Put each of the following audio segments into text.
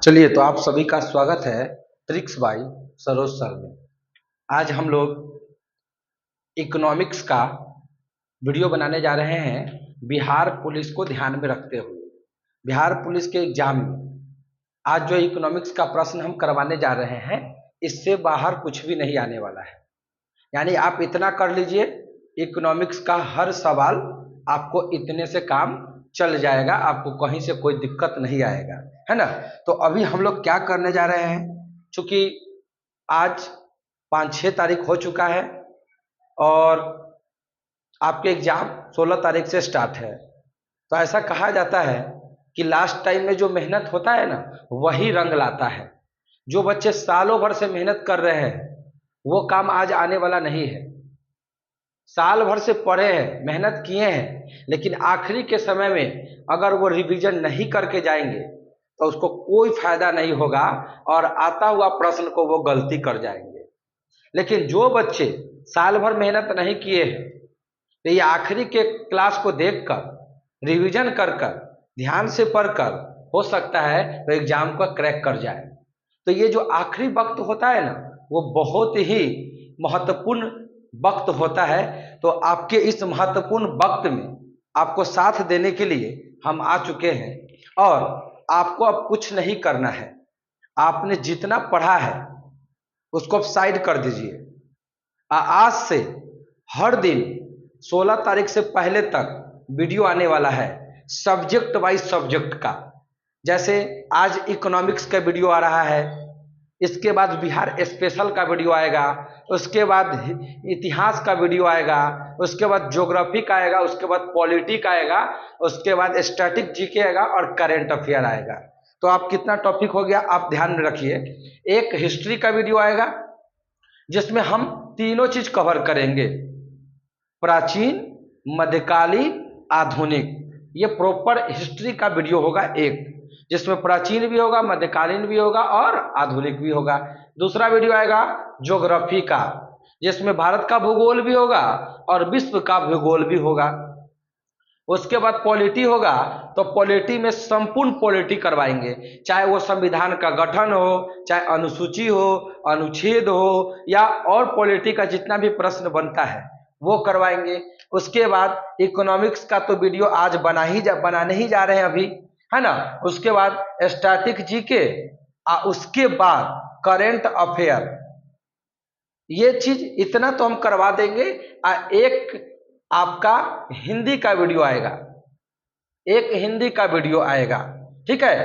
चलिए, तो आप सभी का स्वागत है ट्रिक्स बाय सरोज सर में। आज हम लोग इकोनॉमिक्स का वीडियो बनाने जा रहे हैं बिहार पुलिस को ध्यान में रखते हुए। बिहार पुलिस के एग्जाम में आज जो इकोनॉमिक्स का प्रश्न हम करवाने जा रहे हैं, इससे बाहर कुछ भी नहीं आने वाला है। यानी आप इतना कर लीजिए, इकोनॉमिक्स का हर सवाल आपको इतने से काम चल जाएगा, आपको कहीं से कोई दिक्कत नहीं आएगा, है ना। तो अभी हम लोग क्या करने जा रहे हैं, चूंकि आज 5-6 तारीख हो चुका है और आपके एग्जाम 16 तारीख से स्टार्ट है। तो ऐसा कहा जाता है कि लास्ट टाइम में जो मेहनत होता है ना, वही रंग लाता है। जो बच्चे सालों भर से मेहनत कर रहे हैं, वो काम आज आने वाला नहीं है। साल भर से पढ़े हैं, मेहनत किए हैं, लेकिन आखिरी के समय में अगर वो रिवीजन नहीं करके जाएंगे तो उसको कोई फायदा नहीं होगा और आता हुआ प्रश्न को वो गलती कर जाएंगे। लेकिन जो बच्चे साल भर मेहनत नहीं किए हैं, तो ये आखिरी के क्लास को देखकर रिवीजन कर कर ध्यान से पढ़कर हो सकता है तो एग्जाम को क्रैक कर जाए। तो ये जो आखिरी वक्त होता है ना, वो बहुत ही महत्वपूर्ण वक्त होता है। तो आपके इस महत्वपूर्ण वक्त में आपको साथ देने के लिए हम आ चुके हैं और आपको अब कुछ नहीं करना है। आपने जितना पढ़ा है उसको अब साइड कर दीजिए। आज से हर दिन 16 तारीख से पहले तक वीडियो आने वाला है सब्जेक्ट वाइज सब्जेक्ट का। जैसे आज इकोनॉमिक्स का वीडियो आ रहा है, इसके बाद बिहार स्पेशल का वीडियो आएगा, उसके बाद इतिहास का वीडियो आएगा, उसके बाद ज्योग्राफी का आएगा, उसके बाद पॉलिटी का आएगा, उसके बाद स्टैटिक जीके आएगा और करंट अफेयर आएगा। तो आप कितना टॉपिक हो गया, आप ध्यान में रखिए। एक हिस्ट्री का वीडियो आएगा जिसमें हम तीनों चीज कवर करेंगे, प्राचीन, मध्यकालीन, आधुनिक। ये प्रॉपर हिस्ट्री का वीडियो होगा एक, जिसमें प्राचीन भी होगा, मध्यकालीन भी होगा और आधुनिक भी होगा। दूसरा वीडियो आएगा ज्योग्राफी का, जिसमें भारत का भूगोल भी होगा और विश्व का भूगोल भी होगा। उसके बाद पॉलिटी होगा, तो पॉलिटी में संपूर्ण पॉलिटी करवाएंगे, चाहे वो संविधान का गठन हो, चाहे अनुसूची हो, अनुच्छेद हो, या और पॉलिटी का जितना भी प्रश्न बनता है वो करवाएंगे। उसके बाद इकोनॉमिक्स का तो वीडियो आज बनाने ही जा रहे हैं अभी, है ना। उसके बाद स्टैटिक जीके, उसके बाद करंट अफेयर। ये चीज इतना तो हम करवा देंगे। एक आपका हिंदी का वीडियो आएगा, एक हिंदी का वीडियो आएगा, ठीक है।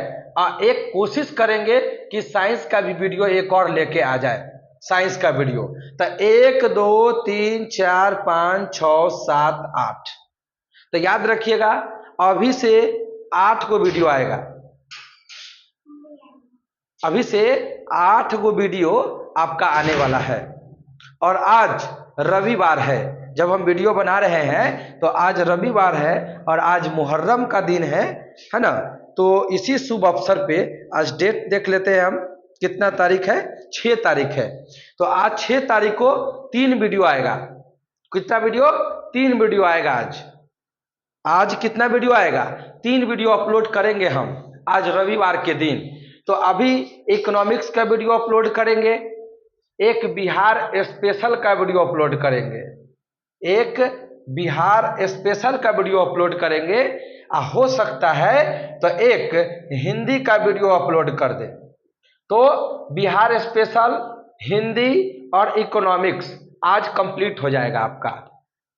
एक कोशिश करेंगे कि साइंस का भी वीडियो एक और लेके आ जाए, साइंस का वीडियो। तो 1 2 3 4 5 6 7 8, तो याद रखिएगा अभी से 8 को वीडियो आएगा। अभी से 8 को वीडियो आपका आने वाला है। और आज रविवार है, जब हम वीडियो बना रहे हैं तो आज रविवार है और आज मुहर्रम का दिन है ना। तो इसी शुभ अवसर पे आज डेट देख लेते हैं हम, कितना तारीख है, 6 तारीख है। तो आज 6 तारीख को 3 वीडियो आएगा। कितना वीडियो? 3 वीडियो आएगा आज। आज कितना वीडियो आएगा? 3 वीडियो अपलोड करेंगे हम आज रविवार के दिन। तो अभी इकोनॉमिक्स का वीडियो अपलोड करेंगे, एक बिहार स्पेशल का वीडियो अपलोड करेंगे, एक बिहार स्पेशल का वीडियो अपलोड करेंगे, हो सकता है तो एक हिंदी का वीडियो अपलोड कर दे। तो बिहार स्पेशल, हिंदी और इकोनॉमिक्स आज कंप्लीट हो जाएगा आपका।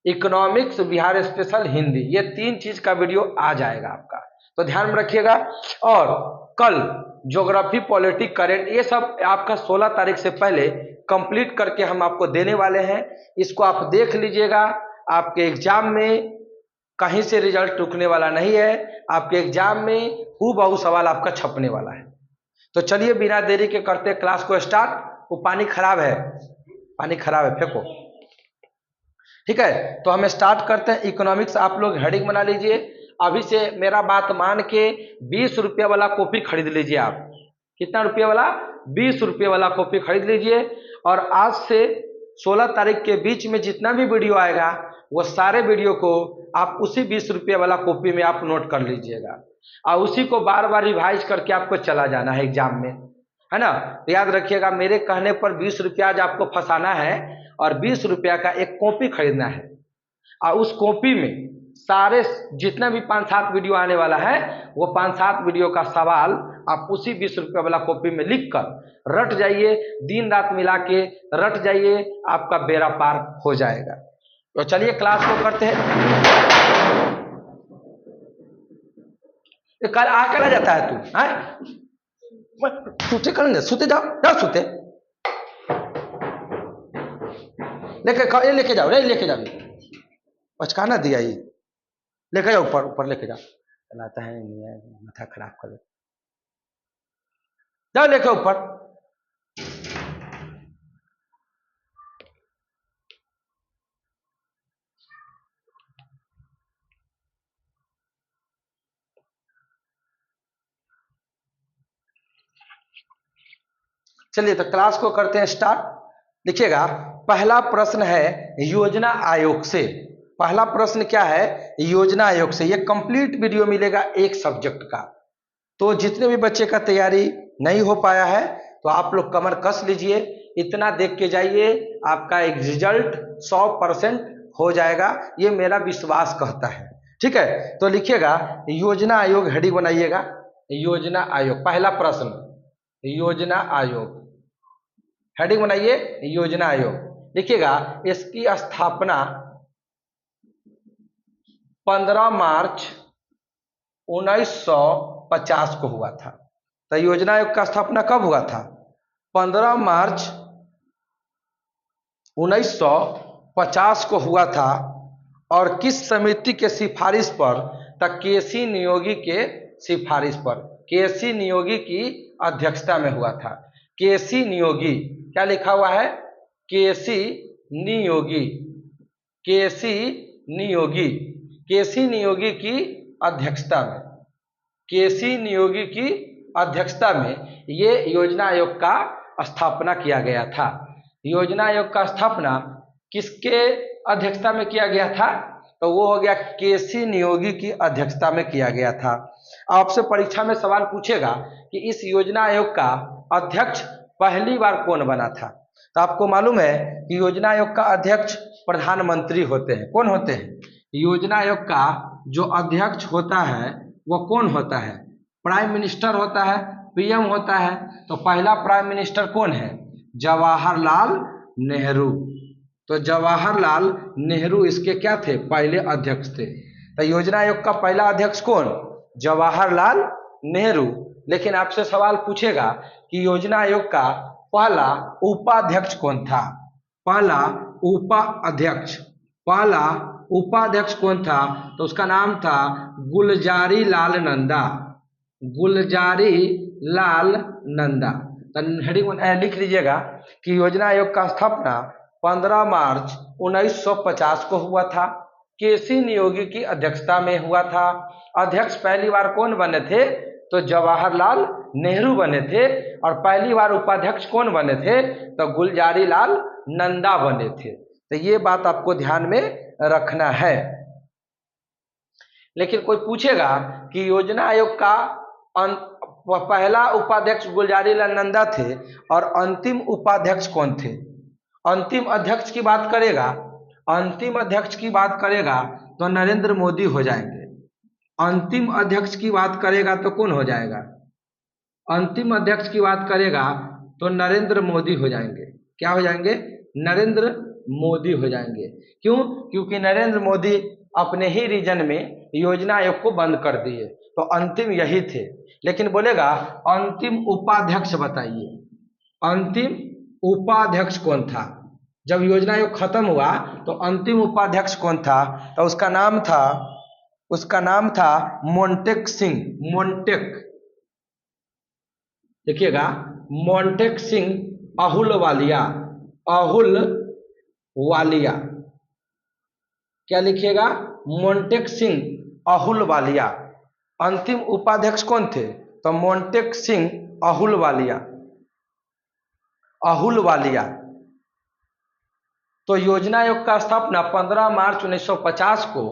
इकोनॉमिक्स, बिहार स्पेशल, हिंदी, ये 3 चीज का वीडियो आ जाएगा आपका, तो ध्यान में रखिएगा। और कल ज्योग्राफी, पॉलिटी, करंट, ये सब आपका 16 तारीख से पहले कंप्लीट करके हम आपको देने वाले हैं। इसको आप देख लीजिएगा। आपके एग्जाम में कहीं से रिजल्ट रुकने वाला नहीं है, आपके एग्जाम में हूबहू सवाल आपका छपने वाला है। तो चलिए बिना देरी के करते क्लास को स्टार्ट। वो पानी खराब है, पानी खराब है, फेंको, ठीक है। तो हम स्टार्ट करते हैं। इकोनॉमिक्स आप लोग हेडिंग बना लीजिए। अभी से मेरा बात मान के 20 रुपये वाला कॉपी खरीद लीजिए आप। कितना रुपये वाला? 20 रुपये वाला कॉपी खरीद लीजिए। और आज से 16 तारीख के बीच में जितना भी वीडियो आएगा वो सारे वीडियो को आप उसी 20 रुपये वाला कॉपी में आप नोट कर लीजिएगा और उसी को बार बार रिवाइज करके आपको चला जाना है एग्जाम में, है ना। तो याद रखिएगा, मेरे कहने पर 20 रुपया आज आपको फंसाना है और 20 रुपया का एक कॉपी खरीदना है और उस कॉपी में सारे जितना भी 5-7 वीडियो आने वाला है वो 5-7 वीडियो का सवाल आप उसी 20 रुपये वाला कॉपी में लिख कर रट जाइए, दिन रात मिला के रट जाइए, आपका बेड़ा पार हो जाएगा। तो चलिए क्लास को करते हैं। कल आ कर आ जाता है तू, है सूते कर सूते जाओ सूते लेके जाओ रे, लेके जाओ, पचकाना दिया ये, लेके जाओ ऊपर ऊपर लेके जाओ, चलाता है माथा खराब कर, जाओ लेके ऊपर। चलिए तो क्लास को करते हैं स्टार्ट। देखिएगा, पहला प्रश्न है योजना आयोग से। पहला प्रश्न क्या है, योजना आयोग से। ये कंप्लीट वीडियो मिलेगा एक सब्जेक्ट का। तो जितने भी बच्चे का तैयारी नहीं हो पाया है तो आप लोग कमर कस लीजिए, इतना देख के जाइए, आपका एक रिजल्ट 100% हो जाएगा, ये मेरा विश्वास कहता है। ठीक है, तो लिखिएगा योजना आयोग, हेडिंग बनाइएगा योजना आयोग। पहला प्रश्न योजना आयोग, हेडिंग बनाइए योजना आयोग। देखिएगा, इसकी स्थापना 15 मार्च 1950 को हुआ था। तो योजना आयोग का स्थापना कब हुआ था? 15 मार्च 1950 को हुआ था। और किस समिति के सिफारिश पर? तक केसी नियोगी के सिफारिश पर, केसी नियोगी की अध्यक्षता में हुआ था। केसी नियोगी, क्या लिखा हुआ है? केसी नियोगी, केसी नियोगी, केसी नियोगी की अध्यक्षता में, केसी नियोगी की अध्यक्षता में ये योजना आयोग का स्थापना किया गया था। योजना आयोग का स्थापना किसके अध्यक्षता में किया गया था? तो वो हो गया केसी नियोगी की अध्यक्षता में किया गया था। आपसे परीक्षा में सवाल पूछेगा कि इस योजना आयोग का अध्यक्ष पहली बार कौन बना था? तो आपको मालूम है कि योजना आयोग का अध्यक्ष प्रधानमंत्री होते हैं। कौन होते हैं? योजना आयोग का जो अध्यक्ष होता है वो कौन होता है? प्राइम मिनिस्टर होता है, पीएम होता है। तो पहला प्राइम मिनिस्टर कौन है? जवाहरलाल नेहरू। तो जवाहरलाल नेहरू इसके क्या थे? पहले अध्यक्ष थे। तो योजना आयोग का पहला अध्यक्ष कौन? जवाहरलाल नेहरू। लेकिन आपसे सवाल पूछेगा कि योजना आयोग का पहला उपाध्यक्ष कौन था? पहला उपाध्यक्ष, पहला उपाध्यक्ष कौन था? तो उसका नाम था गुलजारी लाल नंदा, गुलजारी लाल नंदा। तो हेडिंग लिख लीजिएगा कि योजना आयोग का स्थापना 15 मार्च 1950 को हुआ था। केसी नियोगी की अध्यक्षता में हुआ था। अध्यक्ष पहली बार कौन बने थे? तो जवाहरलाल नेहरू बने थे। और पहली बार उपाध्यक्ष कौन बने थे? तो गुलजारी लाल नंदा बने थे। तो ये बात आपको ध्यान में रखना है। लेकिन कोई पूछेगा कि योजना आयोग का पहला उपाध्यक्ष गुलजारी लाल नंदा थे और अंतिम उपाध्यक्ष कौन थे? अंतिम अध्यक्ष की बात करेगा, अंतिम अध्यक्ष की बात करेगा तो नरेंद्र मोदी हो जाएंगे। अंतिम अध्यक्ष की बात करेगा तो कौन हो जाएगा? अंतिम अध्यक्ष की बात करेगा तो नरेंद्र मोदी हो जाएंगे। क्या हो जाएंगे? नरेंद्र मोदी हो जाएंगे। क्यों? क्योंकि नरेंद्र मोदी अपने ही रीजन में योजना आयोग को बंद कर दिए, तो अंतिम यही थे। लेकिन बोलेगा अंतिम उपाध्यक्ष बताइए, अंतिम उपाध्यक्ष कौन था? जब योजना आयोग खत्म हुआ तो अंतिम उपाध्यक्ष कौन था? तो उसका नाम था मोंटेक सिंह। मोंटेक, देखिएगा मोंटेक सिंह अहुलवालिया, अहुलवालिया। क्या लिखिएगा? मोंटेक सिंह अहुलवालिया। अंतिम उपाध्यक्ष कौन थे? तो मोंटेक सिंह अहुलवालिया, अहुलवालिया। तो योजना आयोग का स्थापना 15 मार्च 1950 को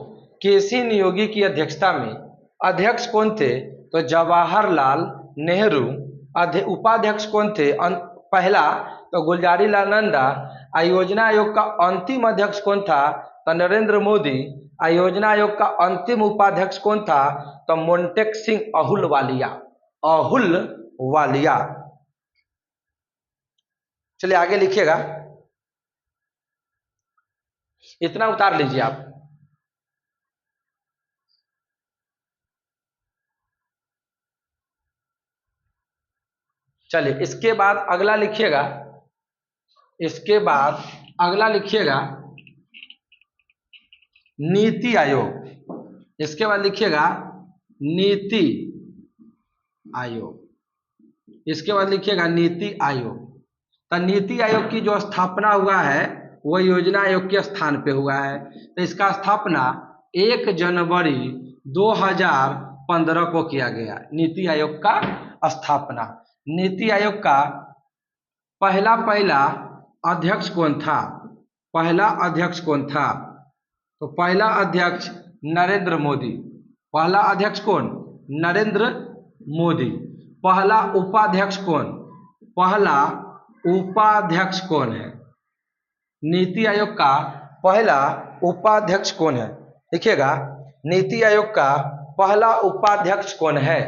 केसी नियोगी की अध्यक्षता में। अध्यक्ष कौन थे? तो जवाहरलाल नेहरू। उपाध्यक्ष कौन थे? पहला तो गुलजारीलाल नंदा। योजना आयोग का अंतिम अध्यक्ष कौन था? तो नरेंद्र मोदी। योजना आयोग का अंतिम उपाध्यक्ष कौन था? तो मोंटेक सिंह अहुलवालिया। अहुलवालिया। चलिए आगे लिखिएगा, इतना उतार लीजिए आप। चलिए इसके बाद अगला लिखिएगा, इसके बाद अगला लिखिएगा नीति आयोग। इसके बाद लिखिएगा नीति आयोग। इसके बाद लिखिएगा नीति आयोग। तो नीति आयोग की जो स्थापना हुआ है वह योजना आयोग के स्थान पे हुआ है। तो इसका स्थापना 1 जनवरी 2015 को किया गया। नीति आयोग का स्थापना। नीति आयोग का पहला अध्यक्ष कौन था? पहला अध्यक्ष कौन था? तो पहला अध्यक्ष नरेंद्र मोदी। पहला अध्यक्ष कौन? नरेंद्र मोदी। पहला उपाध्यक्ष कौन? पहला उपाध्यक्ष कौन है? नीति आयोग का पहला उपाध्यक्ष कौन है? देखिएगा, नीति आयोग का पहला उपाध्यक्ष कौन है?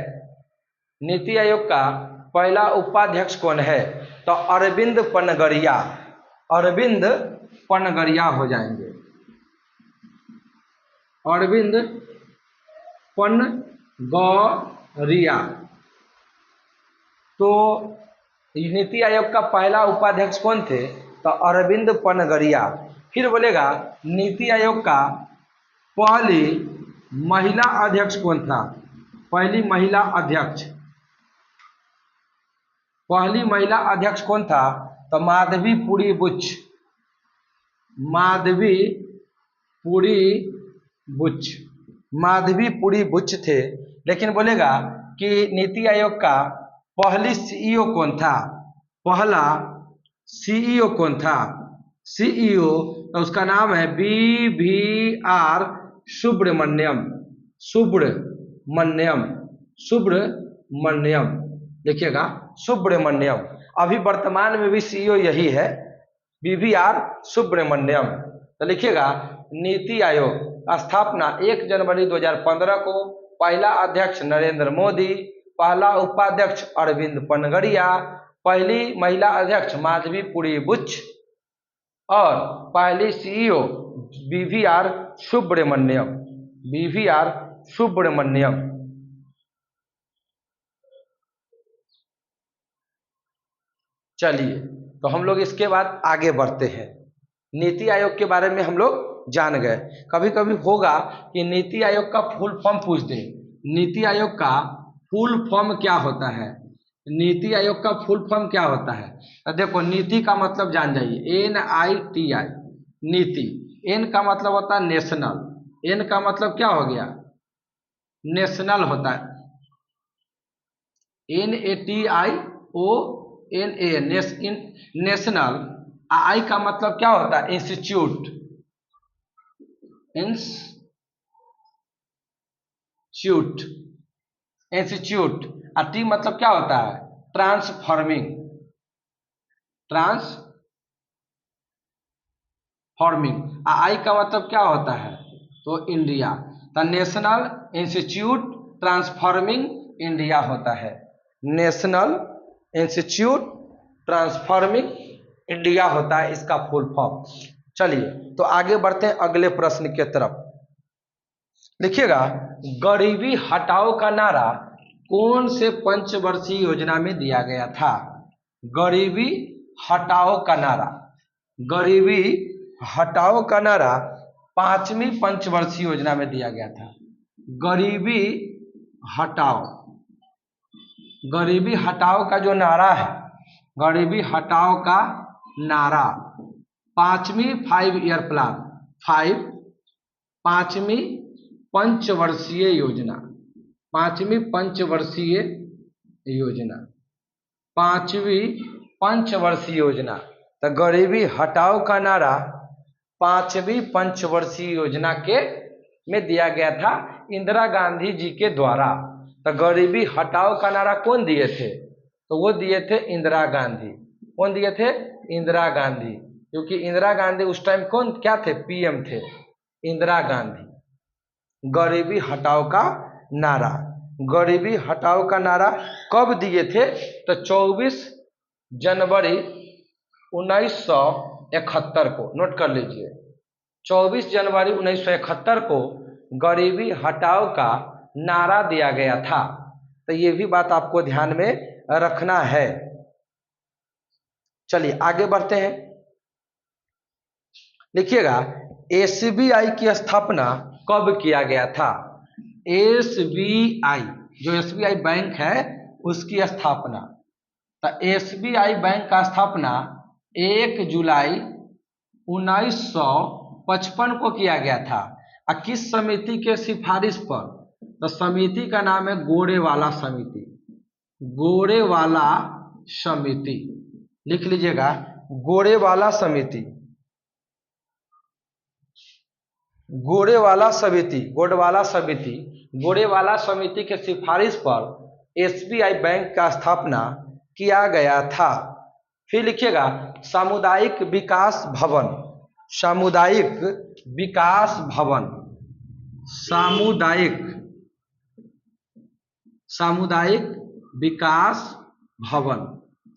नीति आयोग का पहला उपाध्यक्ष कौन है? तो अरविंद पनगरिया। अरविंद पनगरिया हो जाएंगे। अरविंद पनगरिया। तो नीति आयोग का पहला उपाध्यक्ष कौन थे? तो अरविंद पनगरिया। फिर बोलेगा नीति आयोग का पहली महिला अध्यक्ष कौन था? पहली महिला अध्यक्ष। पहली महिला अध्यक्ष कौन था? तो माधवीपुरी बुच। माधवीपुरी बुच। माधवीपुरी बुच थे। लेकिन बोलेगा कि नीति आयोग का पहली सीईओ कौन था? पहला सीईओ कौन था? सीईओ तो उसका नाम है BVR सुब्रमण्यम। सुब्रमण्यम। सुब्रमण्यम देखिएगा, सुब्रमण्यम। अभी वर्तमान में भी सीईओ यही है, BVR सुब्रमण्यम। तो लिखिएगा नीति आयोग स्थापना 1 जनवरी 2015 को। पहला अध्यक्ष नरेंद्र मोदी। पहला उपाध्यक्ष अरविंद पनगरिया। पहली महिला अध्यक्ष माधवीपुरी बुच और पहली CEO BVR Subramaniam. BVR Subramaniam. चलिए तो हम लोग इसके बाद आगे बढ़ते हैं। नीति आयोग के बारे में हम लोग जान गए। कभी कभी होगा कि नीति आयोग का फुल फॉर्म पूछ दे। नीति आयोग का फुल फॉर्म क्या होता है? नीति आयोग का फुल फॉर्म क्या होता है? तो देखो, नीति का मतलब जान जाइए, NITI नीति। N का मतलब होता है नेशनल। N का मतलब क्या हो गया? नेशनल होता है। NATIONA national. I का मतलब क्या होता है? इंस्टीट्यूट। इंस्टीट्यूट। इंस्टीट्यूट। और T मतलब क्या होता है? ट्रांसफॉर्मिंग। ट्रांसफॉर्मिंग। I का मतलब क्या होता है? तो इंडिया। तो नेशनल इंस्टीट्यूट ट्रांसफॉर्मिंग इंडिया होता है। नेशनल इंस्टीट्यूट ट्रांसफॉर्मिंग इंडिया होता है इसका फुल फॉर्म। चलिए तो आगे बढ़ते हैं अगले प्रश्न के तरफ। लिखिएगा, गरीबी हटाओ का नारा कौन से पंचवर्षीय योजना में दिया गया था? गरीबी हटाओ का नारा। गरीबी हटाओ का नारा 5वीं पंचवर्षीय योजना में दिया गया था। गरीबी हटाओ। गरीबी हटाओ का जो नारा है, गरीबी हटाओ का नारा 5वीं 5 ईयर प्लान। 5वीं पंचवर्षीय योजना। 5वीं पंचवर्षीय योजना। 5वीं पंचवर्षीय योजना। तो गरीबी हटाओ का नारा 5वीं पंचवर्षीय योजना के में दिया गया था इंदिरा गांधी जी के द्वारा। तो गरीबी हटाओ का नारा कौन दिए थे? तो वो दिए थे इंदिरा गांधी। कौन दिए थे? इंदिरा गांधी, क्योंकि इंदिरा गांधी उस टाइम कौन क्या थे? पीएम थे इंदिरा गांधी। गरीबी हटाओ का नारा, गरीबी हटाओ का नारा कब दिए थे? तो 24 जनवरी 1971 को, नोट कर लीजिए, 24 जनवरी 1971 को गरीबी हटाओ का नारा दिया गया था। तो ये भी बात आपको ध्यान में रखना है। चलिए आगे बढ़ते हैं। लिखिएगा, एसबीआई की स्थापना कब किया गया था? एसबीआई, जो एसबीआई बैंक है उसकी स्थापना, तो एसबीआई बैंक का स्थापना 1 जुलाई 1955 को किया गया था। और किस समिति के सिफारिश पर? तो समिति का नाम है गोरेवाला समिति। गोरेवाला समिति, लिख लीजिएगा, गोरेवाला समिति। गोरेवाला समिति, गोडवाला समिति, गोरेवाला समिति के सिफारिश पर एसबीआई बैंक का स्थापना किया गया था। फिर लिखिएगा, सामुदायिक विकास भवन, सामुदायिक विकास भवन, सामुदायिक विकास भवन।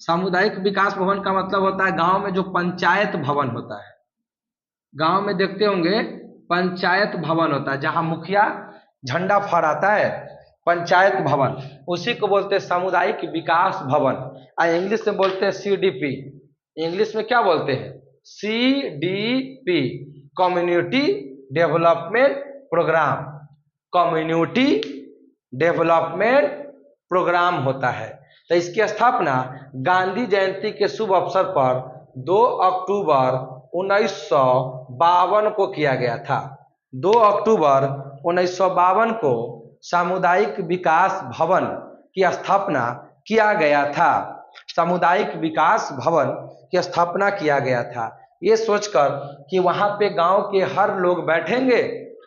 सामुदायिक विकास भवन का मतलब होता है गांव में जो पंचायत भवन होता है। गांव में देखते होंगे पंचायत भवन होता है, जहां मुखिया झंडा फहराता है, पंचायत भवन, उसी को बोलते हैं सामुदायिक विकास भवन। इंग्लिश में बोलते हैं सीडीपी। इंग्लिश में क्या बोलते हैं? CDP, community development programme, community development programme होता है। तो इसकी स्थापना गांधी जयंती के शुभ अवसर पर 2 अक्टूबर 1952 को किया गया था। 2 अक्टूबर 1952 को सामुदायिक विकास भवन की स्थापना किया गया था। सामुदायिक विकास भवन की स्थापना किया गया था, ये सोचकर कि वहां पे गांव के हर लोग बैठेंगे,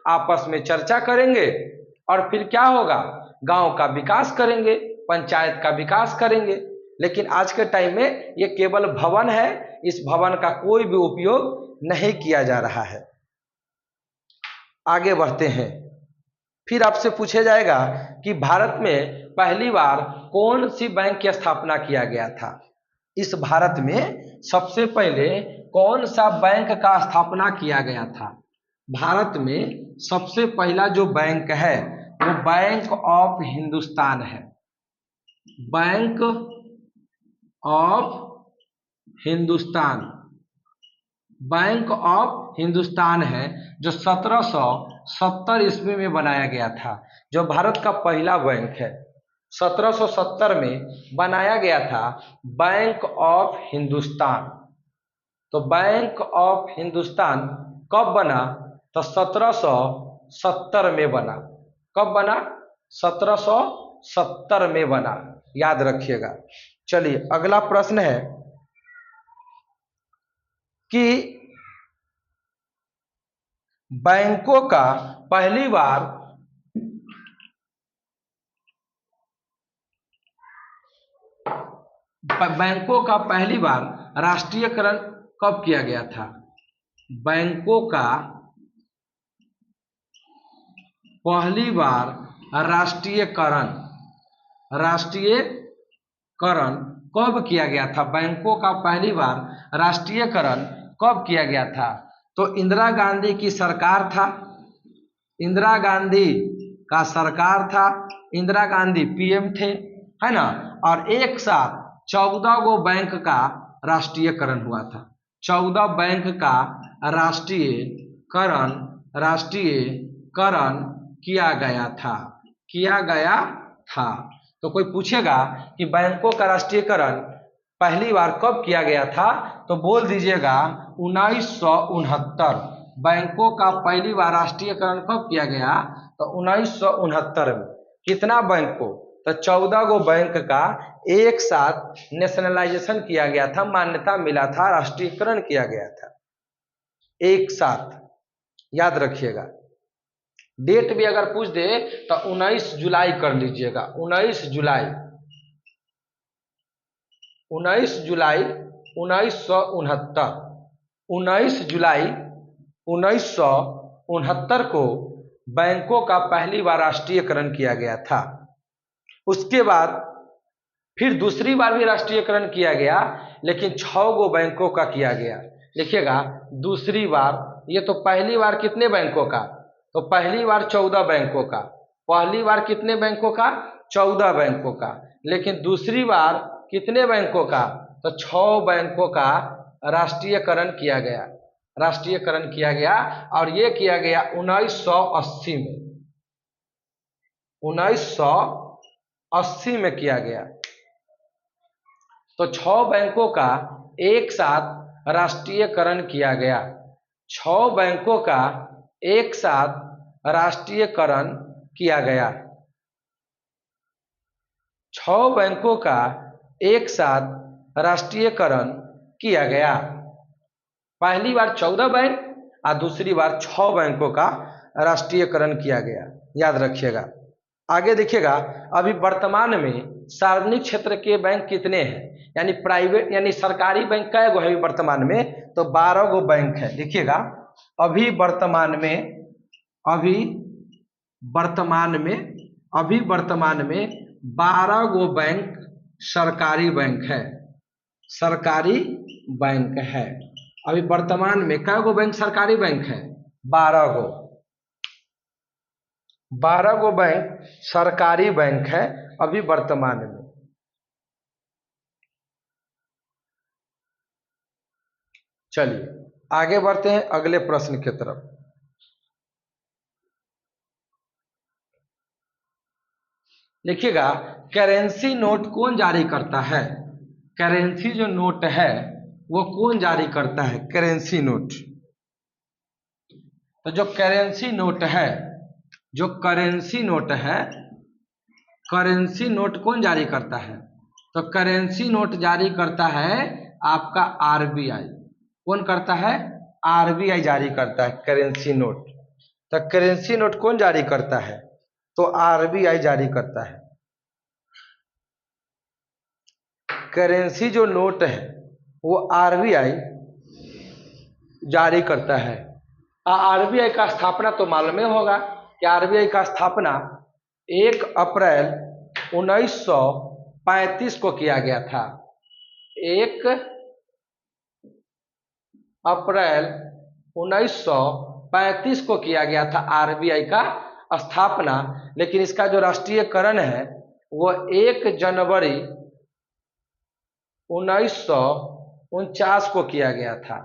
आपस में चर्चा करेंगे और फिर क्या होगा? गांव का विकास करेंगे, पंचायत का विकास करेंगे। लेकिन आज के टाइम में ये केवल भवन है, इस भवन का कोई भी उपयोग नहीं किया जा रहा है। आगे बढ़ते हैं। फिर आपसे पूछा जाएगा कि भारत में पहली बार कौन सी बैंक की स्थापना किया गया था? इस भारत में सबसे पहले कौन सा बैंक का स्थापना किया गया था? भारत में सबसे पहला जो बैंक है वो बैंक ऑफ हिंदुस्तान है। Bank of Hindustan, bank of Hindustan है, जो 1770 ईस्वी में बनाया गया था, जो भारत का पहला बैंक है। 1770 में बनाया गया था बैंक ऑफ हिंदुस्तान। तो बैंक ऑफ हिंदुस्तान कब बना? तो 1770 में बना। कब बना? 1770 में बना, याद रखिएगा। चलिए अगला प्रश्न है कि बैंकों का पहली बार राष्ट्रीयकरण कब किया गया था? बैंकों का पहली बार राष्ट्रीयकरण कब किया गया था? बैंकों का पहली बार राष्ट्रीयकरण कब किया गया था? तो इंदिरा गांधी की सरकार था, इंदिरा गांधी का सरकार था, इंदिरा गांधी पीएम थे, है ना। और एक साथ 14 गो बैंक का राष्ट्रीयकरण हुआ था। 14 बैंक का राष्ट्रीयकरण किया गया था। तो कोई पूछेगा कि बैंकों का राष्ट्रीयकरण पहली बार कब किया गया था, तो बोल दीजिएगा 1969। बैंकों का पहली बार राष्ट्रीयकरण कब किया गया? तो 1969 में। कितना बैंक को? तो 14 गो बैंक का एक साथ नेशनलाइजेशन किया गया था, मान्यता मिला था, राष्ट्रीयकरण किया गया था। एक साथ, याद रखिएगा। डेट भी अगर पूछ दे तो 19 जुलाई कर लीजिएगा, 19 जुलाई, 19 जुलाई 1969, 19 जुलाई 1969 को बैंकों का पहली बार राष्ट्रीयकरण किया गया था। उसके बाद फिर दूसरी बार भी राष्ट्रीयकरण किया गया, लेकिन 6 गो बैंकों का किया गया। लिखिएगा दूसरी बार, ये तो पहली बार कितने बैंकों का, तो पहली बार 14 बैंकों का, पहली बार कितने बैंकों का, 14 बैंकों का, लेकिन दूसरी बार कितने बैंकों का, तो 6 बैंकों का राष्ट्रीयकरण किया गया, राष्ट्रीयकरण किया गया। और ये किया गया 1980 में, 1980 में किया गया। तो 6 बैंकों का एक साथ राष्ट्रीयकरण किया गया, 6 बैंकों का एक साथ राष्ट्रीयकरण किया गया, 6 बैंकों का एक साथ राष्ट्रीयकरण किया गया। पहली बार 14 बैंक और दूसरी बार 6 बैंकों का राष्ट्रीयकरण किया गया, याद रखिएगा। आगे देखिएगा, अभी वर्तमान में सार्वजनिक क्षेत्र के बैंक कितने हैं, यानी प्राइवेट यानी सरकारी बैंक कै गो है वर्तमान में, तो 12 गो बैंक है। देखिएगा अभी वर्तमान में, अभी वर्तमान में 12 गो बैंक सरकारी बैंक है, सरकारी बैंक है। अभी वर्तमान में कै गो बैंक सरकारी बैंक है, 12 गो, 12 गो बैंक सरकारी बैंक है अभी वर्तमान में। चलिए आगे बढ़ते हैं अगले प्रश्न की तरफ। लिखिएगा करेंसी नोट कौन जारी करता है, करेंसी जो नोट है वो कौन जारी करता है, करेंसी नोट। तो जो करेंसी नोट है, जो करेंसी नोट है, करेंसी नोट कौन जारी करता है, तो करेंसी नोट जारी करता है आपका आरबीआई। कौन करता है, आरबीआई जारी करता है करेंसी नोट। तो करेंसी नोट कौन जारी करता है, तो आरबीआई जारी करता है। करेंसी जो नोट है वो आरबीआई जारी करता है। आरबीआई का स्थापना तो मालूम ही होगा कि आरबीआई का स्थापना 1 अप्रैल 1935 को किया गया था। 1 अप्रैल 1935 को किया गया था आरबीआई का स्थापना, लेकिन इसका जो राष्ट्रीयकरण है वो 1 जनवरी 1949 को किया गया था।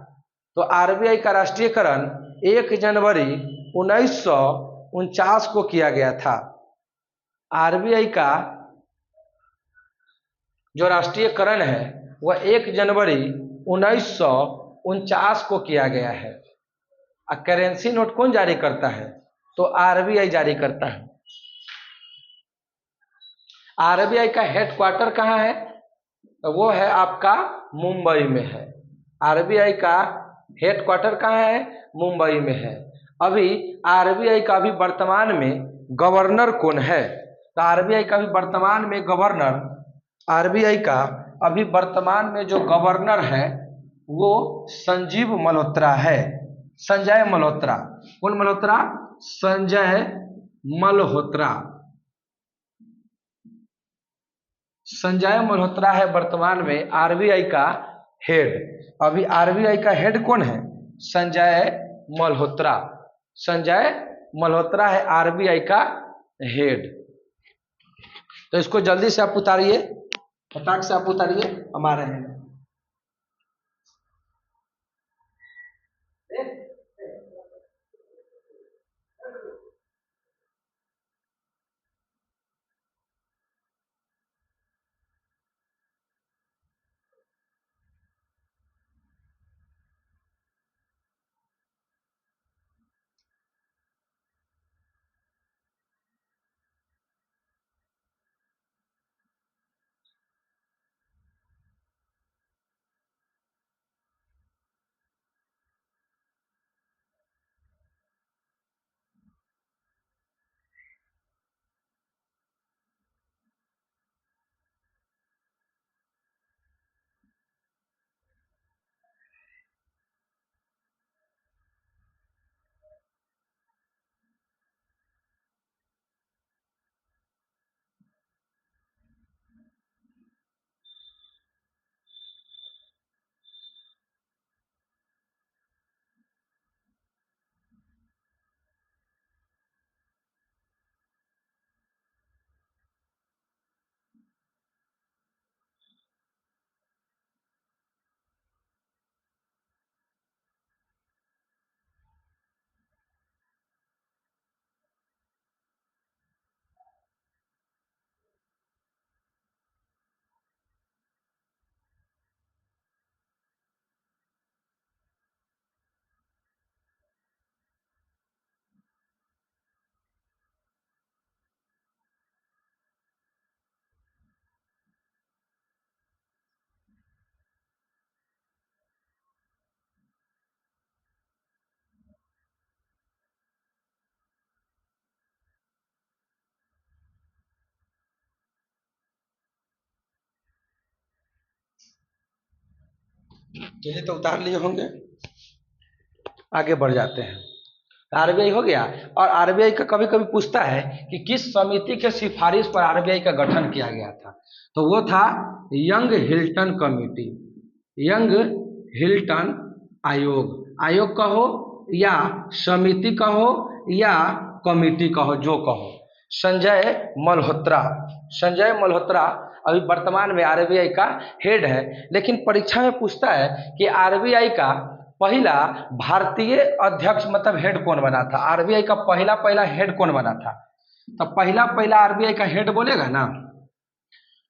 तो आरबीआई का राष्ट्रीयकरण 1 जनवरी 1949 को किया गया था। आरबीआई का जो राष्ट्रीयकरण है वह 1 जनवरी 1949 को किया गया है। करेंसी नोट कौन जारी करता है, तो आरबीआई जारी करता है। आरबीआई का हेडक्वार्टर कहाँ है, तो वो है आपका मुंबई में है। आरबीआई का हेडक्वार्टर कहाँ है, मुंबई में है। अभी आरबीआई का अभी वर्तमान में गवर्नर कौन है, तो आरबीआई का अभी वर्तमान में गवर्नर, आरबीआई का अभी वर्तमान में जो गवर्नर है वो संजीव मल्होत्रा है, संजय मल्होत्रा। कौन मल्होत्रा, संजय मल्होत्रा, संजय मल्होत्रा है वर्तमान में आरबीआई का हेड। अभी आरबीआई का हेड कौन है, संजय मल्होत्रा, संजय मल्होत्रा है आरबीआई का हेड। तो इसको जल्दी से आप उतारिए, फटाक से आप उतारिए, हम आ रहे हैं। चलिए तो उतार लिए होंगे, आगे बढ़ जाते हैं। आरबीआई हो गया। और आरबीआई का कभी कभी पूछता है कि किस समिति के सिफारिश पर आरबीआई का गठन किया गया था, तो वो था young Hilton committee, young Hilton आयोग। आयोग कहो या समिति कहो या कमेटी कहो, जो कहो। संजय मल्होत्रा, संजय मल्होत्रा अभी वर्तमान में आरबीआई का हेड है। लेकिन परीक्षा में पूछता है कि आरबीआई का पहला भारतीय अध्यक्ष मतलब हेड कौन बना था, आरबीआई का पहला पहला हेड कौन बना था। तो पहला पहला आरबीआई का हेड बोलेगा ना।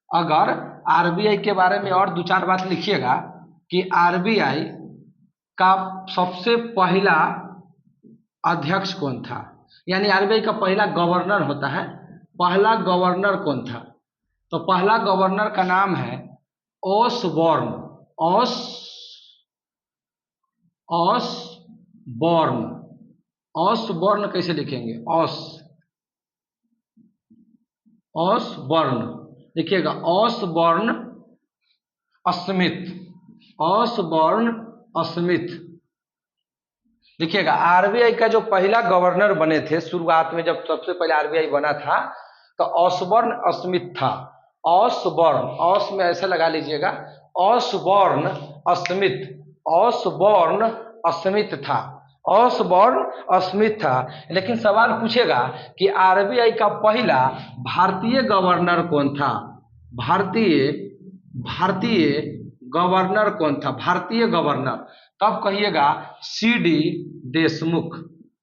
अगर आरबीआई के बारे में और दो चार बात लिखिएगा कि आरबीआई का सबसे पहला अध्यक्ष कौन था, यानी आरबीआई का पहला गवर्नर होता है, पहला गवर्नर कौन था। तो पहला गवर्नर का नाम है ओसबॉर्न, ओस ऑसबॉर्न। ऑसबॉर्न कैसे लिखेंगे, ऑसबॉर्न लिखिएगा, ऑसबॉर्न स्मिथ, ऑसबॉर्न स्मिथ देखिएगा। आरबीआई का जो पहला गवर्नर बने थे शुरुआत में, जब सबसे पहले आरबीआई बना था, तो ऑसबॉर्न स्मिथ था। ऑसबॉर्न, ऑस में ऐसे लगा लीजिएगा, ऑसबॉर्न स्मिथ, ऑसबॉर्न स्मिथ था, ऑसबॉर्न स्मिथ था। लेकिन सवाल पूछेगा कि आरबीआई का पहला भारतीय गवर्नर कौन था, भारतीय भारतीय गवर्नर कौन था, भारतीय गवर्नर। तब कहिएगा C D Deshmukh,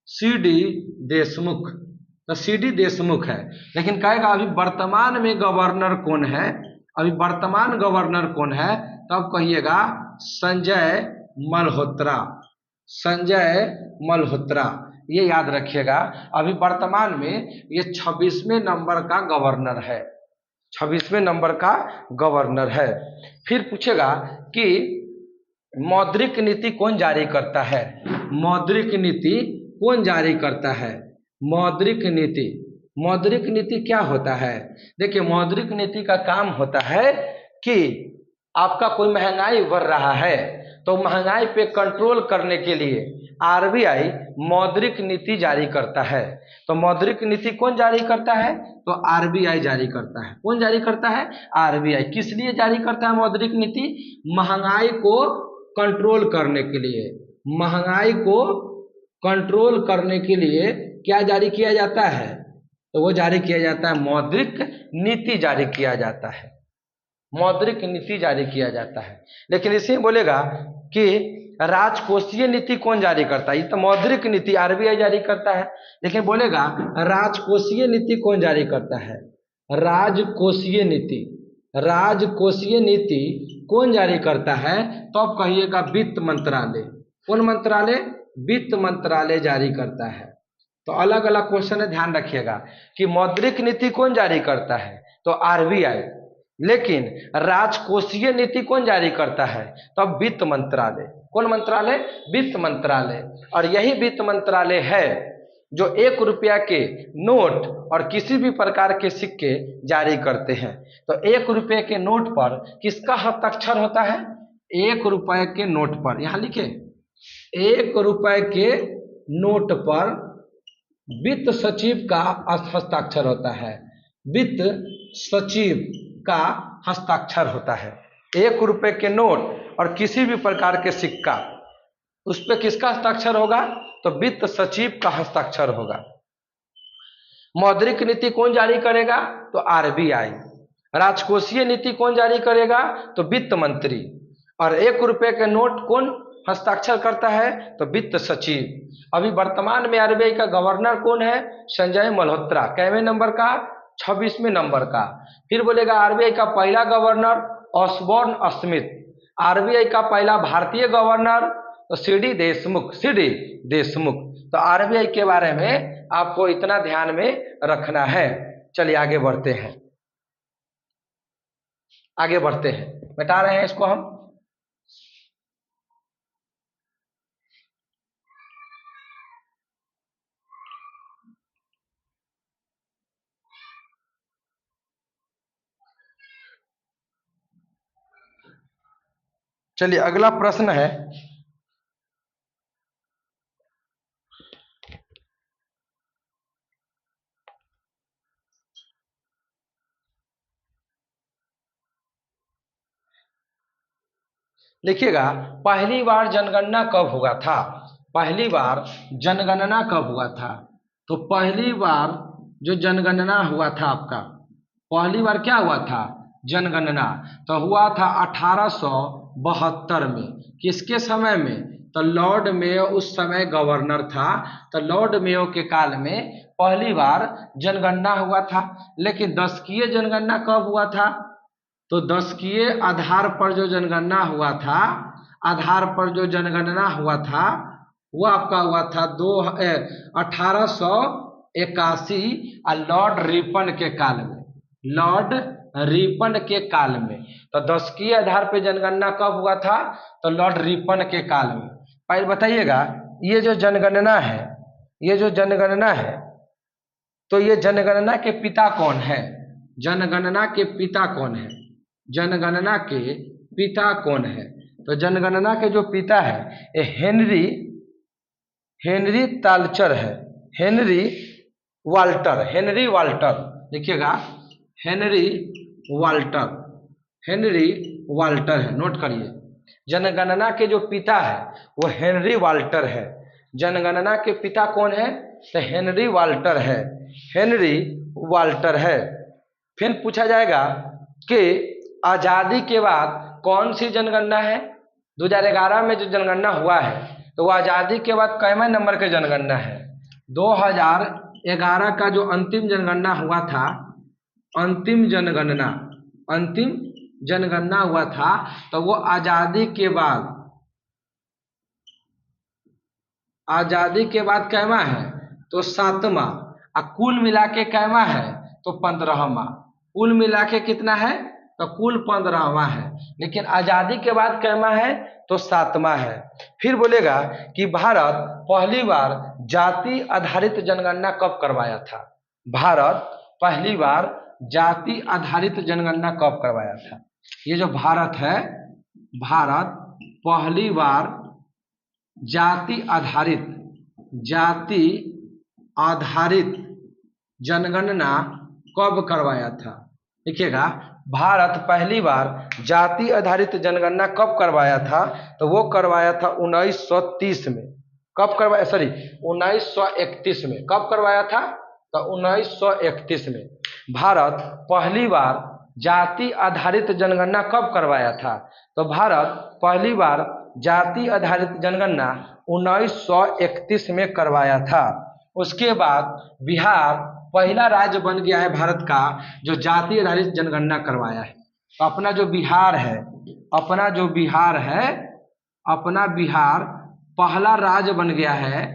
C D Deshmukh, तो सी डी देशमुख है। लेकिन कहेगा अभी वर्तमान में गवर्नर कौन है, अभी वर्तमान गवर्नर कौन है, तब कहिएगा संजय मल्होत्रा, संजय मल्होत्रा। ये याद रखिएगा। अभी वर्तमान में ये 26वें नंबर का गवर्नर है, 26वें नंबर का गवर्नर है। फिर पूछेगा कि मौद्रिक नीति कौन जारी करता है, मौद्रिक नीति कौन जारी करता है, मौद्रिक नीति। मौद्रिक नीति क्या होता है, देखिए मौद्रिक नीति का काम होता है कि आपका कोई महंगाई बढ़ रहा है, तो महंगाई पे कंट्रोल करने के लिए आरबीआई मौद्रिक नीति जारी करता है। तो मौद्रिक नीति कौन जारी करता है, तो आरबीआई जारी करता है। कौन जारी करता है, आरबीआई। किस लिए जारी करता है मौद्रिक नीति, महंगाई को कंट्रोल करने के लिए, महंगाई को कंट्रोल करने के लिए क्या जारी किया जाता है, तो वो जारी किया जाता है मौद्रिक नीति जारी किया जाता है, मौद्रिक नीति जारी किया जाता है। लेकिन इसे बोलेगा कि राजकोषीय नीति कौन जारी करता है, ये तो मौद्रिक नीति आरबीआई जारी करता है। लेकिन बोलेगा राजकोषीय नीति कौन जारी करता है, राजकोषीय नीति, राजकोषीय नीति कौन जारी करता है, तो अब कहिएगा वित्त मंत्रालय। कौन मंत्रालय, वित्त मंत्रालय जारी करता है। तो अलग अलग क्वेश्चन है, ध्यान रखिएगा कि मौद्रिक नीति कौन जारी करता है, तो आरबीआई। लेकिन राजकोषीय नीति कौन जारी करता है, तो अब वित्त मंत्रालय। कौन मंत्रालय, वित्त मंत्रालय। और यही वित्त मंत्रालय है जो 1 रुपया के नोट और किसी भी प्रकार के सिक्के जारी करते हैं। तो 1 रुपये के नोट पर किसका हस्ताक्षर होता है, 1 रुपये के नोट पर, यहां लिखे 1 रुपये के नोट पर वित्त सचिव का हस्ताक्षर होता है, वित्त सचिव का हस्ताक्षर होता है। 1 रुपये के नोट और किसी भी प्रकार के सिक्का, उस पर किसका हस्ताक्षर होगा, तो वित्त सचिव का हस्ताक्षर होगा। मौद्रिक नीति कौन जारी करेगा, तो आरबीआई। राजकोषीय नीति कौन जारी करेगा, तो वित्त मंत्री। और 1 रुपये के नोट कौन हस्ताक्षर करता है, तो वित्त सचिव। अभी वर्तमान में आरबीआई का गवर्नर कौन है, संजय मल्होत्रा। कैवें नंबर का, 26वें नंबर का। फिर बोलेगा आरबीआई का पहला गवर्नर ऑसबॉर्न स्मिथ, आरबीआई का पहला भारतीय गवर्नर तो C D Deshmukh, C D Deshmukh. तो आरबीआई के बारे में आपको इतना ध्यान में रखना है। चलिए आगे बढ़ते हैं, आगे बढ़ते हैं, बता रहे हैं इसको हम। चलिए अगला प्रश्न है, लिखिएगा पहली बार जनगणना कब हुआ था। पहली बार जनगणना कब हुआ था? तो पहली बार जो जनगणना हुआ था आपका, पहली बार क्या हुआ था? जनगणना। तो हुआ था 1872 में। किसके समय में? तो लॉर्ड मेयो उस समय गवर्नर था। तो लॉर्ड मेयो के काल में पहली बार जनगणना हुआ था। लेकिन दशकीय जनगणना कब हुआ था? तो दशकीय आधार पर जो जनगणना हुआ था, आधार पर जो जनगणना हुआ था वो आपका हुआ था 1881 लॉर्ड रिपन के काल में। लॉर्ड रिपन के काल में। तो दशकीय आधार पर जनगणना कब हुआ था? तो लॉर्ड रिपन के काल में। पहले बताइएगा, ये जो जनगणना है, ये जो जनगणना है, तो ये जनगणना के पिता कौन है? जनगणना के पिता कौन है? जनगणना के पिता कौन है? तो जनगणना के जो पिता है ये हेनरी तालचर है। Henry Walter, Henry Walter. देखिएगा हेनरी वाल्टर, हेनरी वाल्टर है, नोट करिए। जनगणना के जो पिता है वो हेनरी वाल्टर है। जनगणना के पिता कौन है? तो हेनरी वाल्टर है, हेनरी वाल्टर है। फिर पूछा जाएगा कि आजादी के बाद कौन सी जनगणना है? 2011 में जो जनगणना हुआ है तो वो आजादी के बाद कैवें नंबर के जनगणना है? 2011 का जो अंतिम जनगणना हुआ था, अंतिम जनगणना, अंतिम जनगणना हुआ था तो वो आजादी के बाद, आजादी के बाद कैवा है? तो 7वां। कुल मिला के कैवा है? तो 15वां। कुल मिला के कितना है? तो कुल 15वां है। लेकिन आजादी के बाद कैवा है? तो 7वां है। फिर बोलेगा कि भारत पहली बार जाति आधारित जनगणना कब करवाया था? भारत पहली बार जाति आधारित जनगणना कब करवाया था? ये जो भारत है, भारत पहली बार जाति आधारित, जाति आधारित जनगणना कब करवाया था? देखिएगा भारत पहली बार जाति आधारित जनगणना कब करवाया था? तो वो करवाया था 1930 में। कब करवाया? सॉरी 1931 में। कब करवाया था? तो 1931 में। भारत पहली बार जाति आधारित जनगणना कब करवाया था? तो भारत पहली बार जाति आधारित जनगणना 1931 में करवाया था। उसके बाद बिहार पहला राज्य बन गया है भारत का जो जाति आधारित जनगणना करवाया है। तो अपना जो बिहार है, अपना जो बिहार है, अपना बिहार पहला राज्य बन गया है,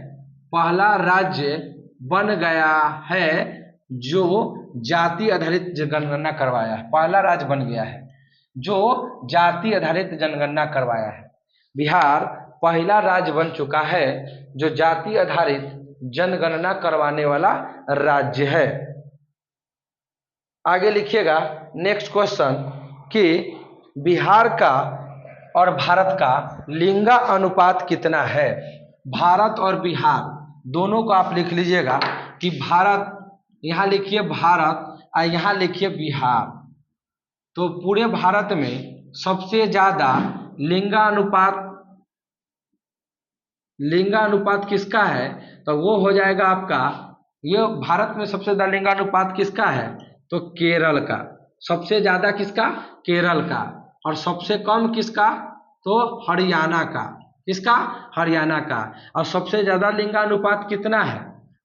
पहला राज्य बन गया है जो जाति आधारित जनगणना करवाया है। पहला राज्य बन गया है जो जाति आधारित जनगणना करवाया है। बिहार पहला राज्य बन चुका है जो जाति आधारित जनगणना करवाने वाला राज्य है। आगे लिखिएगा नेक्स्ट क्वेश्चन कि बिहार का और भारत का लिंगा अनुपात कितना है? भारत और बिहार दोनों को आप लिख लीजिएगा कि भारत, यहाँ लिखिए भारत और यहाँ लिखिए बिहार। तो पूरे भारत में सबसे ज्यादा लिंगानुपात किसका है? तो वो हो जाएगा आपका, ये भारत में सबसे ज्यादा लिंगानुपात किसका है? तो केरल का। सबसे ज्यादा किसका? केरल का। और सबसे कम किसका? तो हरियाणा का। किसका? हरियाणा का। और सबसे ज्यादा लिंगानुपात कितना है?